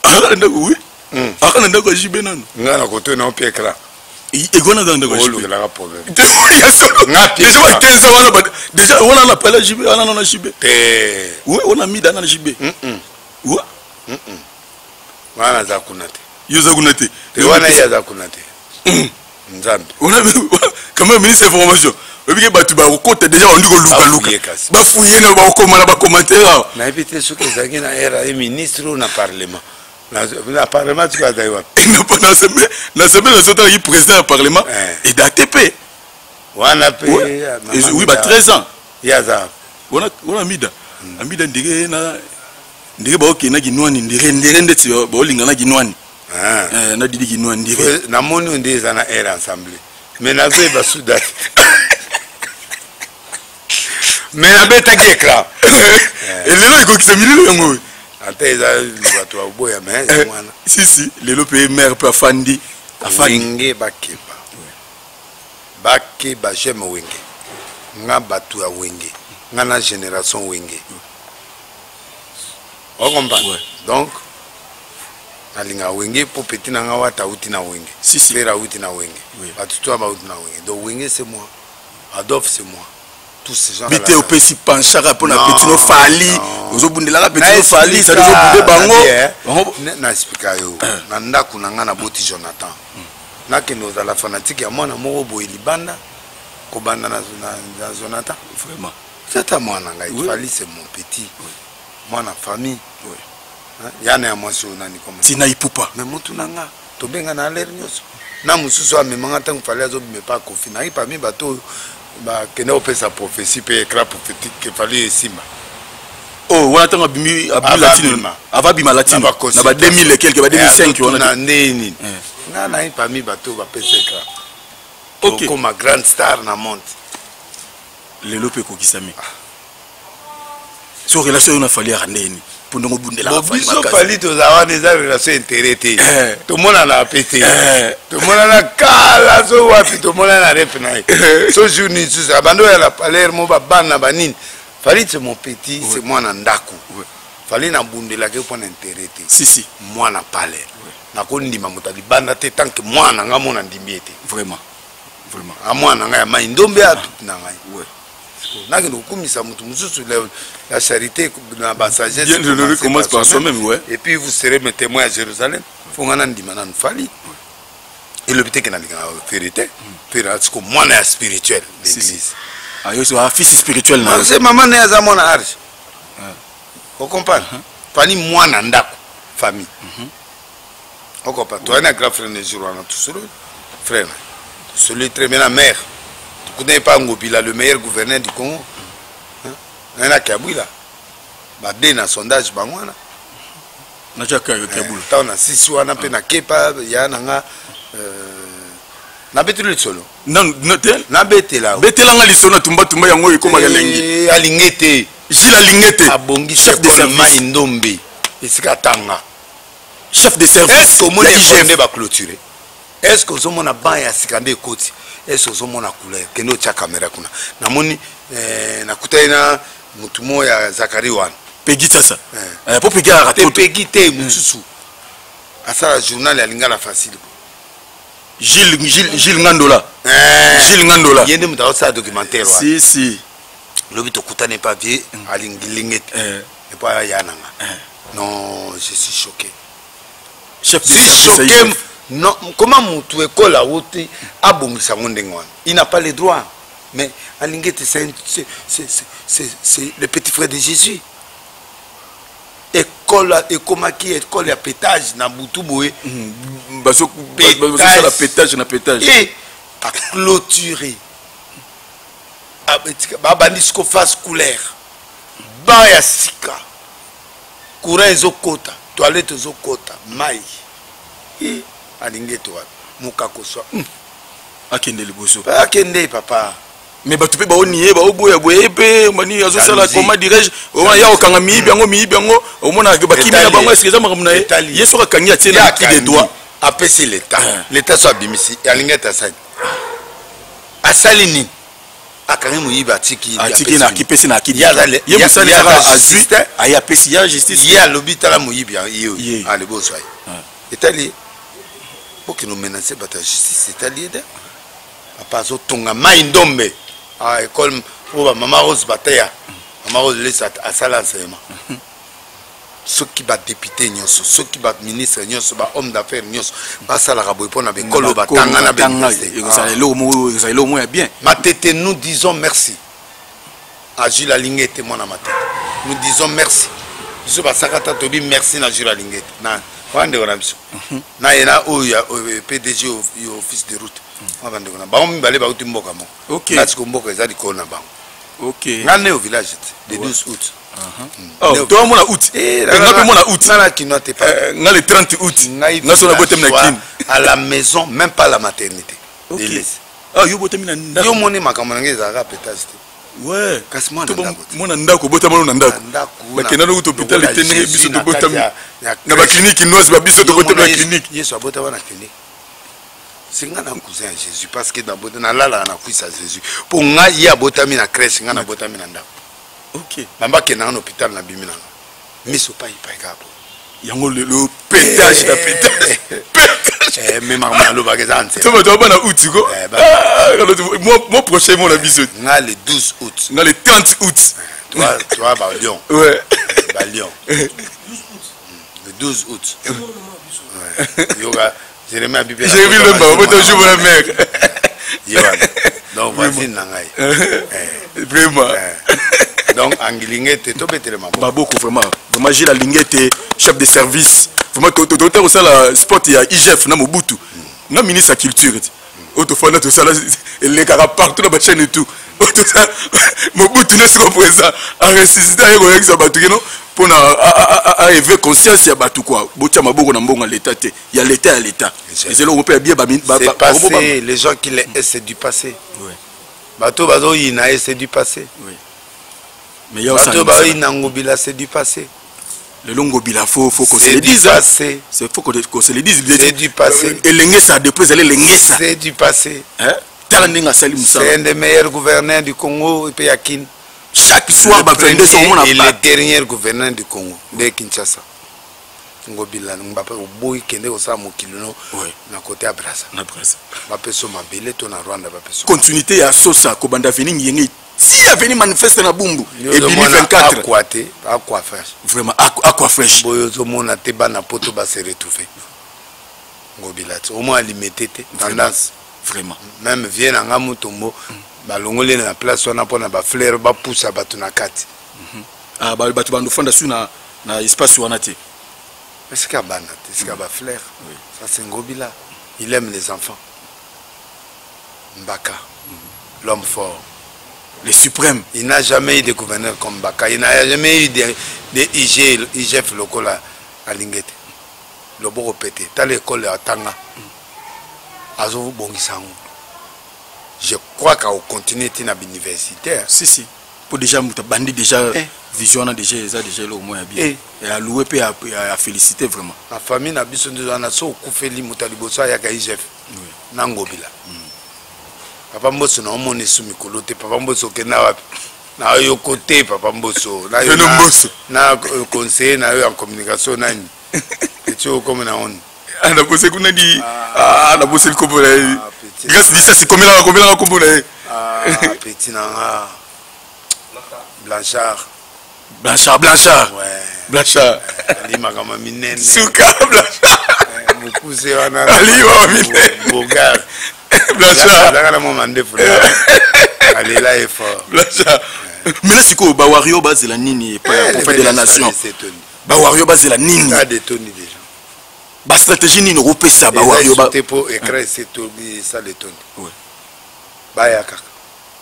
na ndako oui akana ndako jibe nano ngala ko to na pied écran egona dans ndako jibe la problème déjà 15 ans déjà on a pas la jibe on a jibe oui on a mis dans la jibe oui wana za kunate yoza kunate wana ya za kunate nzambe on a quand même ministre information obike batu ba kokota déjà on dit ko luka ba fouiller na ba komana ba commentaire na epité soki ezaki na era et ministre na parlement na parlement tu vas d'ailleurs na semaine na sota yi président du parlement et d'ATP wana pe oui ba 13 ans yaza wana mida amida ndike na ndike ba okena kinwani ndire ndeti ba olinga na kinwani na didi kinwani ndire na moni ndeza na era ensemble mais na zo ba souda mais na beta ki écran et lelo iko kisemililo yango ate eza bato ya boya mais mwana si lelo pe mère pe afandi wenge bakeba bakeba j'aime wenge nga bato ya wenge nga na génération wenge on comprend donc alinga wenge po petit na nga wata uti na wenge pera uti na wenge bato to ba uti na wenge donc wenge c'est moi Adolphe c'est moi tous ces gens là bité au pesi panchara pour na petit no fali ozobundela la petit no fali ça ozobunde bango na explica yo na ndaku na nga na boti Jonathan na ke nous à la fanatique ya mwana moko boye libanda ko banda na Jonathan vraiment c'est à moi na nga il fallait c'est mon petit moi na famille yana ya mwasi onani comme tina ipupa mais mutu na nga to benga na l'air nyoso na mususu amemanga tangu fallait azo me pas confi na ipa mi bato ba kene opesa prophétie pe éclat prophétique que fallait simba oh wana tanga bimi abimi latine ava bima latine na ba 2000 et quelque ba 2005 wana ndeni na ipa mi bato ba pesa éclat OK comme ma grande star na monde lelo pe kokisami so relation na fali ya ndeni pondongo bundela la fali makazi fali to zawa des relation intérêt to mona na pété to mona na kala so wapi to mona na rep na so journée ça bando ya la Palermo ba bana banini fali c'est mon petit c'est moi na ndaku fali na bundela ke pona intérêt si moi na Palermo na ko ndima mutali banda te tant que moi na nga mona ndimbiete vraiment a moi na nga ya mai ndombe a tout na ngai n'a que nous commissions mususu la charité na ba sagesse bien de commence par soi-même et puis vous serez mes témoins à Jérusalem faut ngana ndimana nfali et le peut-être que na vérité puis là c'est comme moi na spirituel l'église ayo c'est un fils spirituel na c'est maman na za mona arche vous comprenez fali moi na ndako famille on comprend toi un grand frère ne jour na tout seul frère celui très bien la mère. Vous n'avez pas Ngobila, le meilleur gouverneur du Congo. Il y a Kabila. Il y a un sondage. Il y a Kabila. On a 6 ou on a peine à Kepa. Il y a un. Nabete le solo. Non, nabete là. Bete là li solo tumba yango ikoma galengi. Alingete. Gilles Alingete. Abongi chef de service Ndombe. Esika tanga. Chef de service. Est-ce que mon IGF va clôturer? Est-ce que vous avez ban ya sikande koti? Est-ce que vous avez couleur? Kendo tia caméra kuna. Namoni na kutaina mutumo ya Zakari wan. Peggy sasa. Pour Peggy a raté. Peggy te mususu. Asa journal ya lingala facile. Gilles Ngandola. Gilles Ngandola. Yende mutawa sa documentaire wa. Si. Lobi to kutane pas vie alingilingete. Et pas yananga. Non, je suis choqué. Chef de service. Non, comment mon école a ôté à il n'a pas les droits. Mais Alingete, c'est le petit frère de Jésus. École à pétage, na Boutouboé. Pétage. Et à clôturer. Babandisco face couleur. Baya sika. Courant zokota. Toilette zokota. Maï. Alingete wa mukako so akende liboso akende papa mais batu pe ba oniye ba oboya boye pe mani azo sala comment dirais-je o ya okanga mi biango o mona ba kimi na bango est-ce que ça makamuna yeso ka kanya tena qui des doigts apesi l'état soit bimisi alingete asalini akangi muyiba atiki na kipesi na akidi ye musali sala aziste aya pesi ya justice ya lobita la muyibi yo ale boso ay etali pour que nous menacer la justice, c'est allié de. Pas au tonga maïndombe à école pour maman Rose Bataya. Maman Rose laisse à ça l'enseignement. Ceux qui battent député, ceux qui battent ministre, homme d'affaires, pas ça la rabouille pour n'avoir école au batanga na bien. Ma tête, nous disons merci. À Gilles Alingete, mon amateur. Nous disons merci. Je ne sais pas si merci à Gilles Alingete. Na ena oya PDG au office de route abande kona ba on balé ba uti mboka mo OK na tiko mboka ezali kona ba OK ngane au village le 12 août oh toi mon août ngape mon août na kino te pas na le 30 août na so na botem na kin à la maison même pas la maternité OK ah yo botem na yo moni makambo ngeza ka pétage Ouais. Kasi moi na ndako bota mwana na ndako. Ba kenana ku hôpital etene biso to bota na ba clinique noise ba biso to bota na clinique. Yesu abota wana clinique. Singa na cousin Jésus parce que dans bota na lala na kuisa Jésus. Pour nga ya bota mi na crèche nga na bota mi na ndako. OK. Bamba kenana hôpital na bimina. Miso pa ipa kapo. Yango le pétage da pétage. Mais Marmalo Bagazante. Tu vas pas na août go. Moi prochain mon abiso. Nga le 12 août. Nga le 30 août. Toi ba Lyon. Ouais. Ba Lyon. Le 12 août. Ouais. Yoga, Jérémie a bibé. J'ai vu le baba toujours la mère. Yoga. Donc voici nangai. Vraiment. Donc Anglingete to betere mabo. Baboko vraiment. Vraiment j'ai la lingete chef de service. Vraiment tout ça la sport il y a IGF na Mobutu. Na ministre de la culture. Autrefois tout ça là les caras partout dans la chaîne et tout. Tout ça Mobutu n'est pas présent. À ressusciter avec ça batu non pour à éveiller conscience ya batu quoi. Botia maboko na mbonga l'état té. Il y a l'état à l'état. Et c'est là on peut bien c'est passé les gens qui les c'est du passé. Oui. Bato bazo ina c'est du passé. Oui. Mais il y a aussi Ngobila c'est du passé. Le long Ngobila faut qu'on se le dise. C'est faut qu'on se le dise. C'est du passé. Et l'engesa depuis elle l'engesa. C'est du passé. Hein? C'est un des meilleurs gouverneurs du Congo et Péakin. Chaque soir ba 22 son monde et le dernier gouverneur du Congo de Kinshasa. Ngobila ngba boy kende ko sa mokilino na côté à Braza. Na Braza. Ba peso mabele to na Rwanda ba peso. Continuité à Sosa ko banda veni ngi si a venu manifester na Bumbu et Bini 24 aqua fraîche vraiment aqua fraîche boyo zo mona te bana poto ba se retrouver Ngobila au moins limité tendance vraiment même vient na ngamutombo ba longole na place wana pona ba fleur ba poussa batu na kati ah ba batu bandu fanda su na espace wana te est-ce que bana est-ce que ba fleur ça c'est Ngobila il aime les enfants Mbaka l'homme fort. Les suprêmes. Il n'a jamais eu de gouverneur comme Baka. Il n'a jamais eu de IGF local à Lingete. Le beau répété. Dans l'école à Tanga. Je crois qu'au continuer à l'université. Si. Pour déjà, bandi déjà, vision déjà, déjà le moins bien. Et à louer et à féliciter vraiment. La famille n'a besoin de l'anasso au Koufeli Moutalibosa Yaka IGF. Nangobila. Papa Mbosso na omone sumi kolote papa Mbosso ke na yo côté papa Mbosso na conseiller na yo en communication nani echo comme na on ana bosse kuna di na bosse le kombo na grâce dit ça c'est combien la kombo na petit na Blanchard ouais Blanchard ali makama minene suka Blanchard mukuse wana ali wa minene bogar Blanchard la moment de fou allez là est fort Blanchard mais là c'est quoi ba wario base la nini prophète de la nation ba wario base la nini ça détonne déjà ba stratégie nini repesa ba wario ba pour écraser c'est tout ça détonne ouais ba ya kaka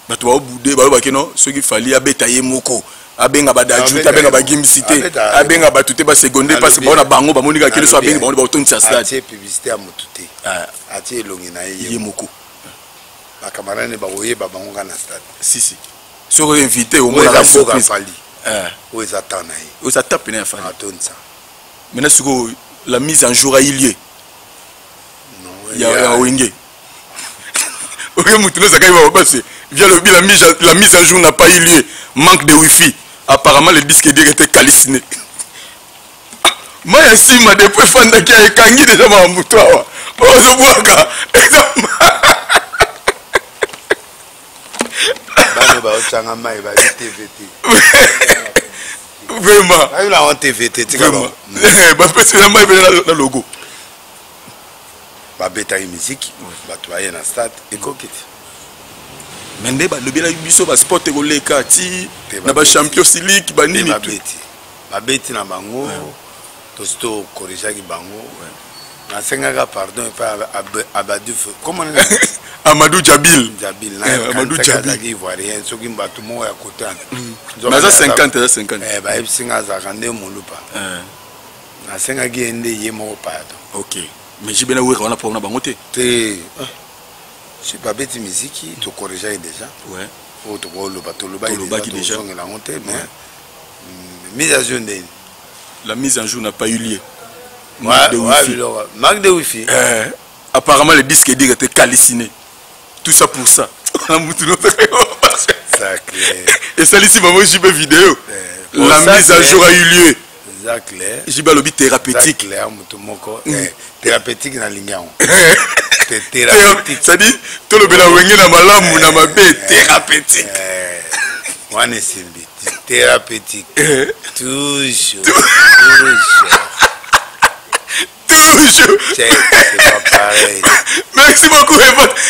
bato ba boudé ba keno ce qui fallait abeta ye moko abenga badaju abenga ba gimcité abenga batute ba secondaire parce que bona bango ba monika kele so abenga ba otonisa stade c'est publicité à motute ati elongi na ye moko ba camarade ba oye ba bango kana stade si so invité au moins la surprise où ils attendent où ça tape na fali atonisa maintenant suko la mise en jour a eu lieu non il y a wenge ok mutuno zakai va passer via la mise en jour n'a pas eu lieu manque de wifi apparemment le disque dur était calciné maya sima depuis fanda qui a ékangi déjà ma mutwa ozo boka bano ba otanga mai ba TVT vraiment ayo la on TVT tika ba pesi na mai na logo ba beta musique ba toyer na stade et coquette mende ba lobela biso ba sport ko leka ti na ba Champions League ba nini ba beti na bango to sto corriger ki bango na senga pardon pas Abadou comment Amadou Djabil Amadou Djabil ivoirien soki mbatu mo ya kotana na za 50 ba esinga za kande molupa na senga ki ende ye mo pardon OK mais j'ai bien ouvert on a pour na bango te je pas bête musique to corriger déjà ouais déjà. Mise à jour. La mise en jour n'a pas eu lieu. Marque de Wi-Fi. Apparemment, le disque dit que tu es calciné. Tout ça pour ça. Et ça, ici, maman, j'ai une vidéo. La mise à jour a eu lieu. J'ai un lobby thérapeutique. Thérapeutique dans l'ignan. Thérapeutique. Ça dit, tout le béla wenge na malamu na mabe thérapeutique. One is thérapeutique. Toujours. C'est pas pareil. Merci beaucoup,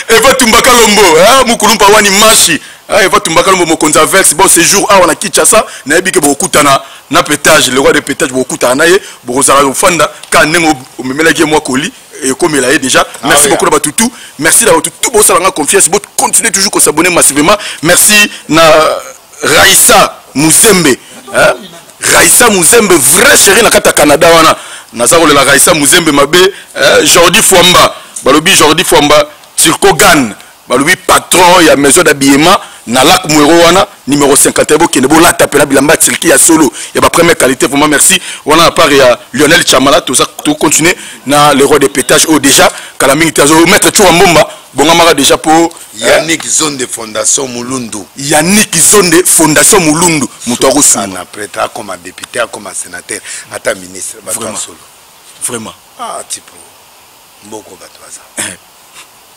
Eva Tumbaka Lombo. Moukoulumpa wani mashi. Eva Tumbaka Lombo mokonza verse. Bon séjour on a Kinshasa. Na yebi ke bokutana na pétage, le roi de pétage bokutana na ye. Bokozala ofanda ka nengo omemela ki moi koli et comme il a déjà. Merci beaucoup de Batoutou. Merci d'avoir tout bon ça la confiance. Bon continuez toujours à s'abonner massivement. Merci na Raissa Muzembe. Raissa Muzembe vrai chéri na kata Canada wana. Nazaro la Raissa Muzembe mabe Jordi Fwamba balobi Jordi Fwamba Turco Gan balobi patron ya maison d'habillement na lac Mwero wana numéro 51 qui ne bo la taper la bilamba Turki ya solo ya ba première qualité vraiment merci wana à part ya Lionel Chamala tout ça tout continuer na le roi de pétage au déjà Kalaming tazo mettre tout en bomba bonga mara déjà pour Yannick zone de fondation Mulundu. Yannick zone de fondation Mulundu Moutoro Sana prêta comme député comme sénateur ata ministre solo. Vraiment. Ah, tipo. Mboko batwaza.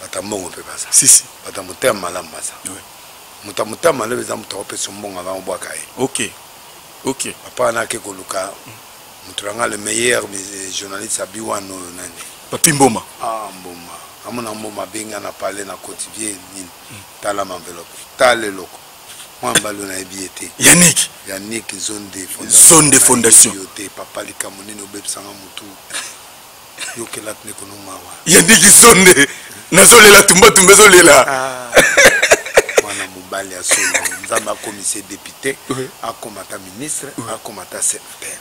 Bata mbongo pe baza. Si. Bata mutema malamu baza. Oui. Mutama le beza mutaope sombonga avant bwaka e. OK. Papa na ke koluka. Muturanga le meilleur journaliste abiwano nani. Papi Mboma. Ah, Mboma. Amona Mboma benga na parler na quotidien nini. Tala m'enveloppe. Tala loko. Mwambalo na ebiete. Yannick zone de fondation. Papa likamoni no bebsanga mutu. Yokelat ne kono mawa. Yannick zone nazolela tumba zolela. Mwana mobali asolo nzamba commissaire député, akomata ministre, akomata sénateur.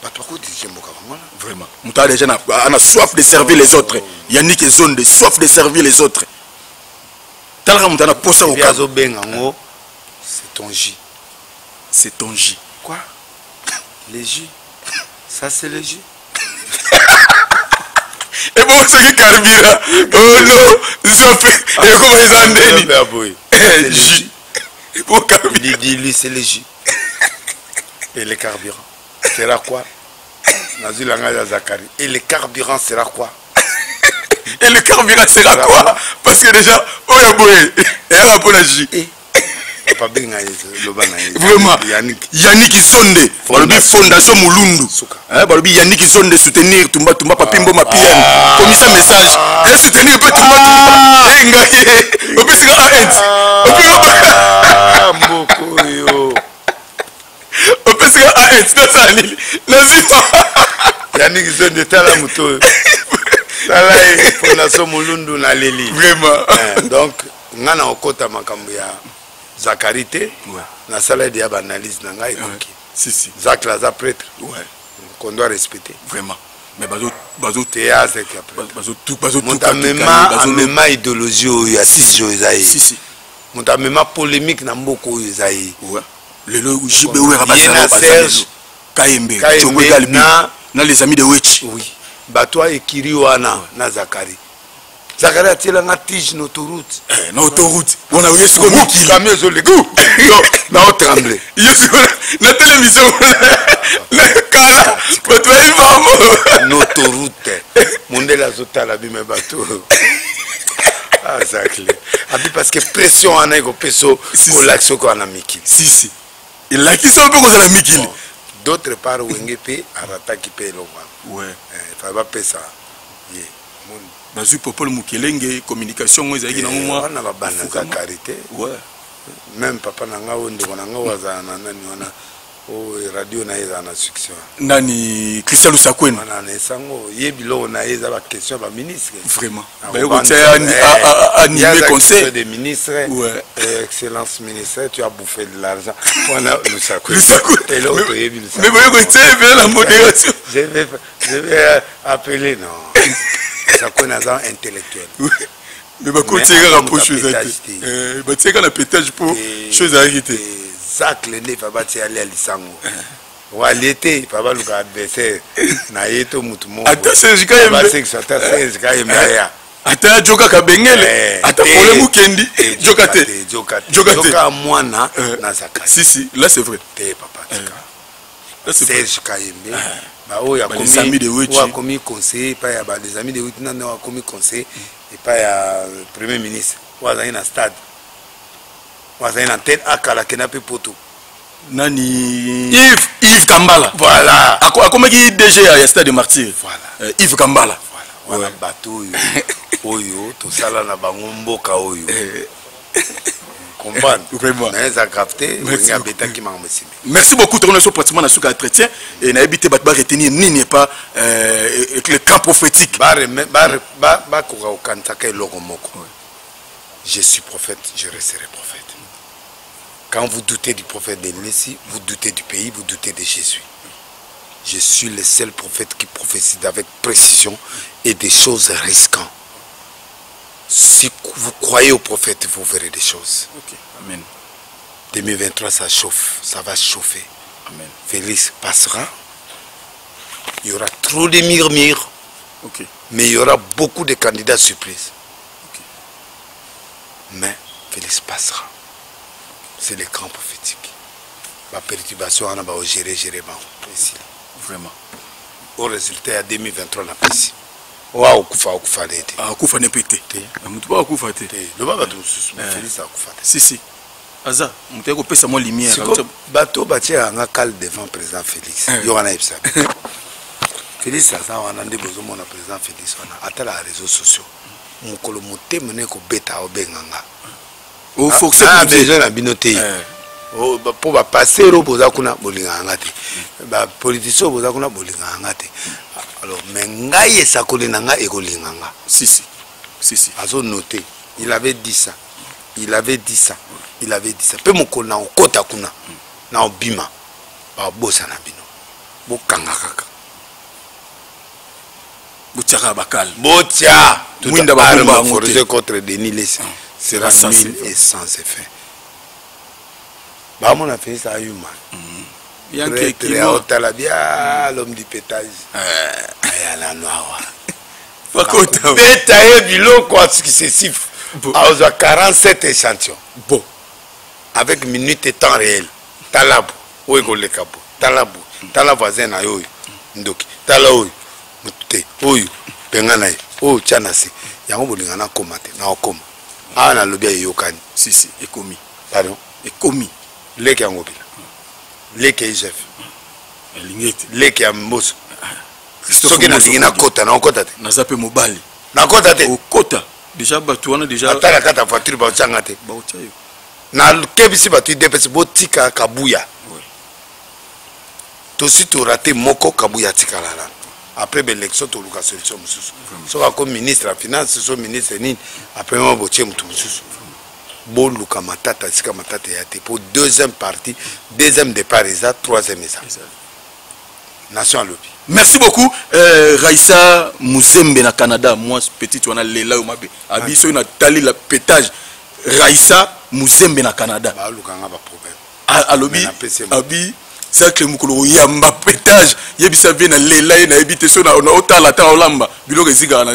Bato ko dirige mboka ngona. Vraiment. Muta déjà na soif de servir les autres. Yannick zone de soif de servir les autres. Talra muta na posa au kazo bengango. C'est ton J. C'est ton J. Quoi? Les J. Ça c'est le J. Et bon, c'est qui carburant. Oh non, Zopé. Et comment ils ont dit? J. Pour carburant. Lui, c'est le J. Et le carburant sera quoi? Nazulanga Zakari. Et le carburant sera quoi? Et le carburant sera quoi? Parce que déjà, oh ya boy. Et alors pour la J. Vraiment Yannick Zonde balobi fondation Mulundu balobi Yannick Zonde soutenir tumba Papi Mboma PM comme ça message et soutenir peut tumba opesika mboko yo opesika nasali nazima Yannick Zonde tala muto tala fondation Mulundu na leli vraiment donc ngana okota makambo ya Zakarité, na salle de analyse nanga ekoki. Si. Zak la prêtre. Ouais. Qu'on doit respecter. Vraiment. Mais bazo théâtre qui après. Bazo Montamema idéologie o ya si Josaï. Si. Montamema polémique na mboko Josaï. Ouais. Le jibe ou Rabasana Serge Kaembe Chongwe Galbi na les amis de Witch. Oui. Batwa ekiri wana na Zakari. Zakari atela na tige n'autoroute. Na autoroute. On a yesu ko miki. Camion zo le go. Na o tremble. Yesu na télévision. Na kala. Bato yi mamo. N'autoroute. Mondela zotala bime bato. Ah zakle. Abi parce que pression ana ko peso ko l'action ko ana miki. Si. Il a qui sont peu ko na miki. D'autre part wenge pe arata ki pe lo. Ouais. Fa ba pesa. Ye. Bazu Popol Mukelenge communication ezaki na moi na bana za karité. Ouais. Même papa nanga onde nanga waza na nani wana o radio na eza na succès. Nani Christian Lusakwena. Na nesango yebilo na eza ba question ba ministre. Vraiment. Ba yoko animer conseil des ministres. Ouais. Excellence ministre, tu as bouffé de l'argent. Voilà Lusakwena. Et l'autre yebi Lusakwena. Mais ba yoko tebe la modération. Je vais appeler non. Ça connaît un intellectuel. Mais bah quand tu es là pour chose à te. Bah tu es là pétage pour chose à arrêter. Zach le ne va bâtir aller à l'Isango. Wa l'été papa le adversaire na yeto mutu mo. Attends c'est jusqu'à yembe. Bah c'est que ça c'est jusqu'à yembe ya. Attends joka ka bengele. Attends problème ou kendi. Joka te. Joka mwana na zaka. Si là c'est vrai. Te papa tika. Là c'est vrai. Jusqu'à yembe. Bah oh ya commis conseiller pas ya ba des amis de Witi na commis conseiller et pas ya premier ministre. Wa za ina stade. Wa za ina tête akala kenape poto. Nani Yves Kambala. Voilà. A comment qui DG à Stade de Martyr. Voilà. Yves Kambala. Voilà. Voilà bateau oyo to sala na bango mboka oyo. Comprendre. Vraiment. Mais ça capté, merci beaucoup. On est pratiquement dans ce cas chrétien et n'a habité ba retenir ni n'est pas le camp prophétique. Je suis prophète, je resterai prophète. Quand vous doutez du prophète de Nessie, vous doutez du pays, vous doutez de Jésus. Je suis le seul prophète qui prophétise avec précision et des choses risquantes. Si vous croyez au prophète, vous verrez des choses. Ok, amen. 2023, ça chauffe, ça va chauffer. Amen. Félix passera. Il y aura trop de murmures. Ok. Mais il y aura beaucoup de candidats surprises. Ok. Mais Félix passera. C'est le camp prophétique. La perturbation, on va gérer. Vraiment. Au résultat, à 2023, on a passé. Waouh, Koufa l'été. Ah, Koufa n'est pété. Tu vas Koufa té. Le baba tout Félix a Koufa. Si. Aza, on t'a coupé sa moins lumière. Bateau bâti à un cal devant le président Félix. Il y aura un épisode. Félix, ça, on a des besoins de président Félix. On a atteint les réseaux sociaux. Mon colomoté mené ko bêta au Benganga. Au faut que ça besoin de binoté. Pour passer au boza kuna bolinganga te. Ba politicien boza kuna bolinganga te. Alors mais ngai esakoli nanga ekolinganga. Si. Azo noté. Il avait dit ça. Pe mokolo na okota kuna. Na obima. Ba bosa na bino. Bo kanga kaka. Botiara bakal. Botia. Mwinda ba forger contre Denis Lessi. Sera nul et sans effet. Bah mon affaire ça humain. Bien que l'homme du pétage. La noire. Fakota. Pétailler bilo quoi successif. À 47 échantillons. Bon. Avec minute et temps réel. Talabo. Oego le cabo. Talabo. Tala voisin na yo. Ndoki. Tala oyo. Mutute. Oyo. Pengana. Oh chanasi. Yango bolingana komate. Na okoma. Ah na lobia yokani. Si, ekomi. Pardon. Ekomi. Leke yango bila. Leke Joseph. Lingete. Leke ya mboso. Soki na lingina kota na okota te. Na zape mobali. Na kota te. Okota. Déjà batu wana déjà. Atala kata voiture ba changa te. Ba ochayo. Na kebisi batu depesi botika kabuya. Oui. Tosi to raté moko kabuya tikalala. Après l'élection to luka solution mususu. So comme ministre la finance, so ministre nini après moi botie mutu mususu. Bon luka matata sika matata yate pour deuxième partie, deuxième départ et troisième et ça. Nation à l'opi. Merci beaucoup Raissa Muzembe na Canada, moi petit on a lela mabe. Abi so na tali la pétage. Raissa Muzembe na Canada. Ba luka nga ba problème. Alobi abi c'est que mukolo yamba pétage yebisa bien na lela na ebite so na otala ta olamba biloko eziga na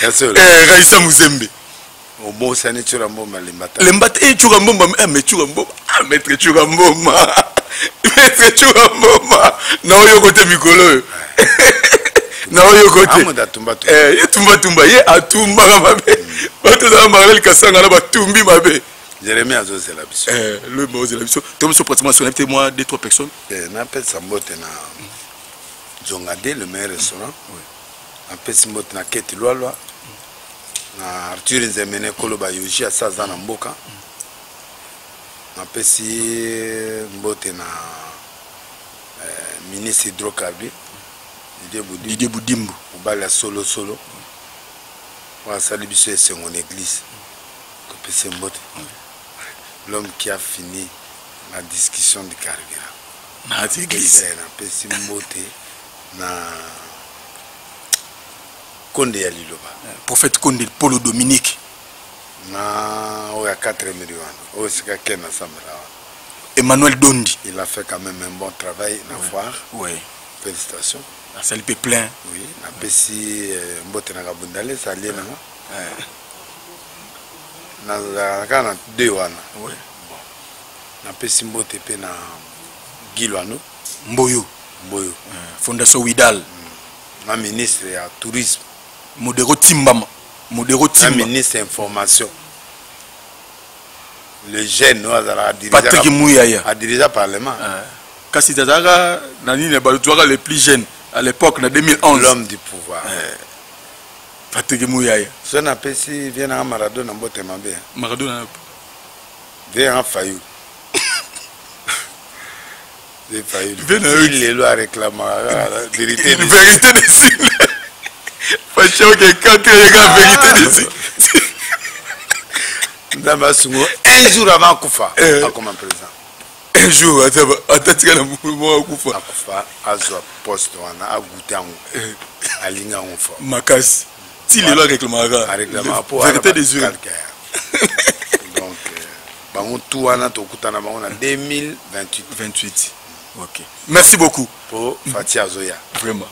Raissa Muzembe au bon ça ne tira mboma lembata lembata e tira mboma me tira mboma maître tira mboma maître tira mboma na oyo kote mikolo na oyo kote amoda tumba tumba ye atumba mabe bato za marel kasanga na batumbi mabe Jérémie a osé la biso. Le mot de la biso. Tu me pratiquement sur l'invité moi 2-3 personnes. N'appelle ça mbote na Jongade le meilleur restaurant. Oui. Appelle ça mbote na Keti Loalwa. Na Arthur Nzemene Koloba Yoji à Saza na Mboka. Appelle si mbote na ministre hydrocarbure Didier Boudimbo. Obala solo. Wa sali biso c'est mon église. Appelle ça mbote. L'homme qui a fini la discussion du carburant. Na l'église. Na pesi mbote na Konde ya Liloba. Prophète Konde Polo Dominique. Na oya 4 millions. Oya sika kena samela. Emmanuel Dondi. Il a fait quand même un bon travail na foire. Oui. Félicitations. Ça lui plein. Oui, na pesi mbote na kabundale ça lié na. Na kana 2 wana. Oui. Na pesi mbote pe na Gilwano Mboyo. Fondation Widal. Na ministre ya tourisme. Modero Timbama. Modero Timba. Na ministre information. Le jeune a dirigé Patrick Mouyaya. A dirigé le parlement. Kasi Tazara nani ne balutwara les plus jeunes à l'époque en 2011. L'homme du pouvoir. Patrick Mouyaya. Son appel si vient à Maradona mbote mabe. Maradona. Vient à Fayou. Il est là réclamant la vérité des signes. Fachao que quand il y a la vérité des signes. Un jour avant Koufa, comme un président. Un jour, attends, tu as le mouvement Koufa. Koufa a joué poste, on a goûté à l'Inga en forme. Makas. Si les lois réclament pour la vérité des yeux. Donc, tout en 2028. 28. Ok. Merci beaucoup. Pour Fatia Zoya. Vraiment.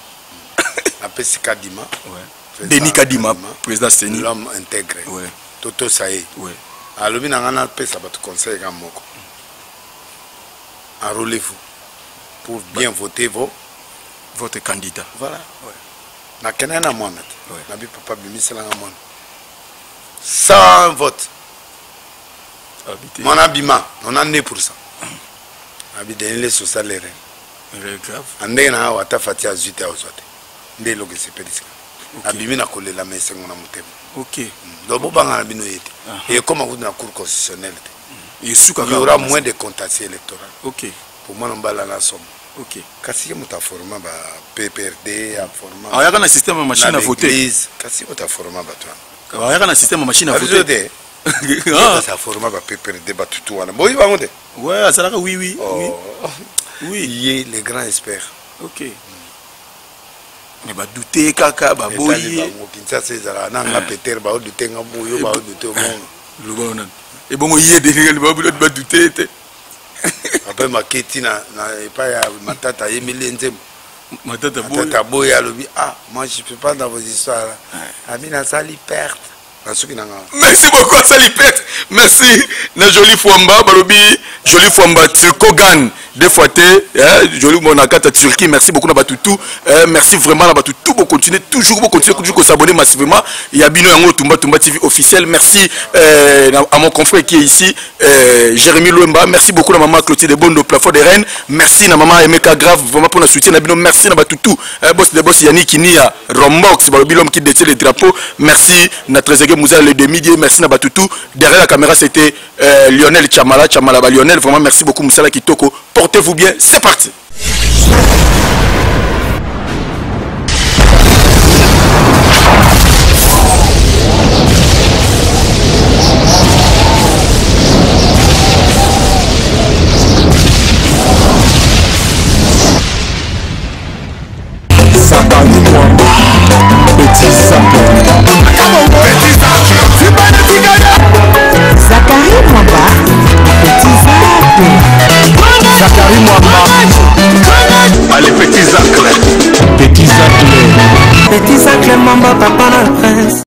Après Kadima. Ouais. Denis Kadima, président Séni. L'homme intégré. Ouais. Toto Saï. Ouais. Alors, il y a un conseil à Moko. Enrôlez-vous pour bien voter votre candidat. Voilà. Ouais. Na Kenana Mohamed. Nabi Papa Bimisela Mohamed. Sans vote. Mon habillement, on en est pour ça. Habité les sociales. Grave. Ande na wata fatia zute azote. Nde loge sepedisi. Abimi na kolela mese ngona mutema. OK. Lobo banga na bino yete. Et comme vous na cour constitutionnelle. Il y aura moins de contentieux électoral. OK. Pour moi on bala na somme. OK. Kasi muta forma ba PPRD a forma. Ah, il y a un système de machine à voter. Kasi muta forma ba toi. Il y a un système de machine à voter. Ça forma ba PPRD ba tutu wana. Boyi ba ngode. Ouais, ça là oui. Oui, il est le grand expert. OK. Mais bah douter kaka ba boyi. Kinshasa c'est ça na Peter ba douter nga boyo ba douter au monde. Le bon. Et bon yé de ba douter. Après ma ketina na pas ya matata Emile Nzem. Matata boya lobi moi je peux pas dans vos histoires. Amina sali perte. Merci beaucoup à Salipette. Merci. Na joli Fouamba, Balobi, joli Fouamba, Turkogan, des fois joli Monakata Turquie. Merci beaucoup Nabatutu. Merci vraiment Nabatutu. Vous continuez toujours s'abonner massivement. Il y a Bino Yango Tumba TV officiel. Merci à mon confrère qui est ici, Jérémy Louemba. Merci beaucoup à maman Clotilde Bondo, plafond des Rennes. Merci à maman Emeka Grave, vraiment pour notre soutien. Merci à Nabatutu. Boss de boss Yannick Kinia, Rombox, Balobi l'homme qui détient les drapeaux. Merci à Trésor Mouza le demi-dieu. Merci Nabatutu. Derrière la caméra c'était Lionel Chamala Lionel. Vraiment merci beaucoup Moussala Kitoko. Portez-vous bien. C'est parti. Allez, petits actes. Petit sacré, Mamba, papa, la prince.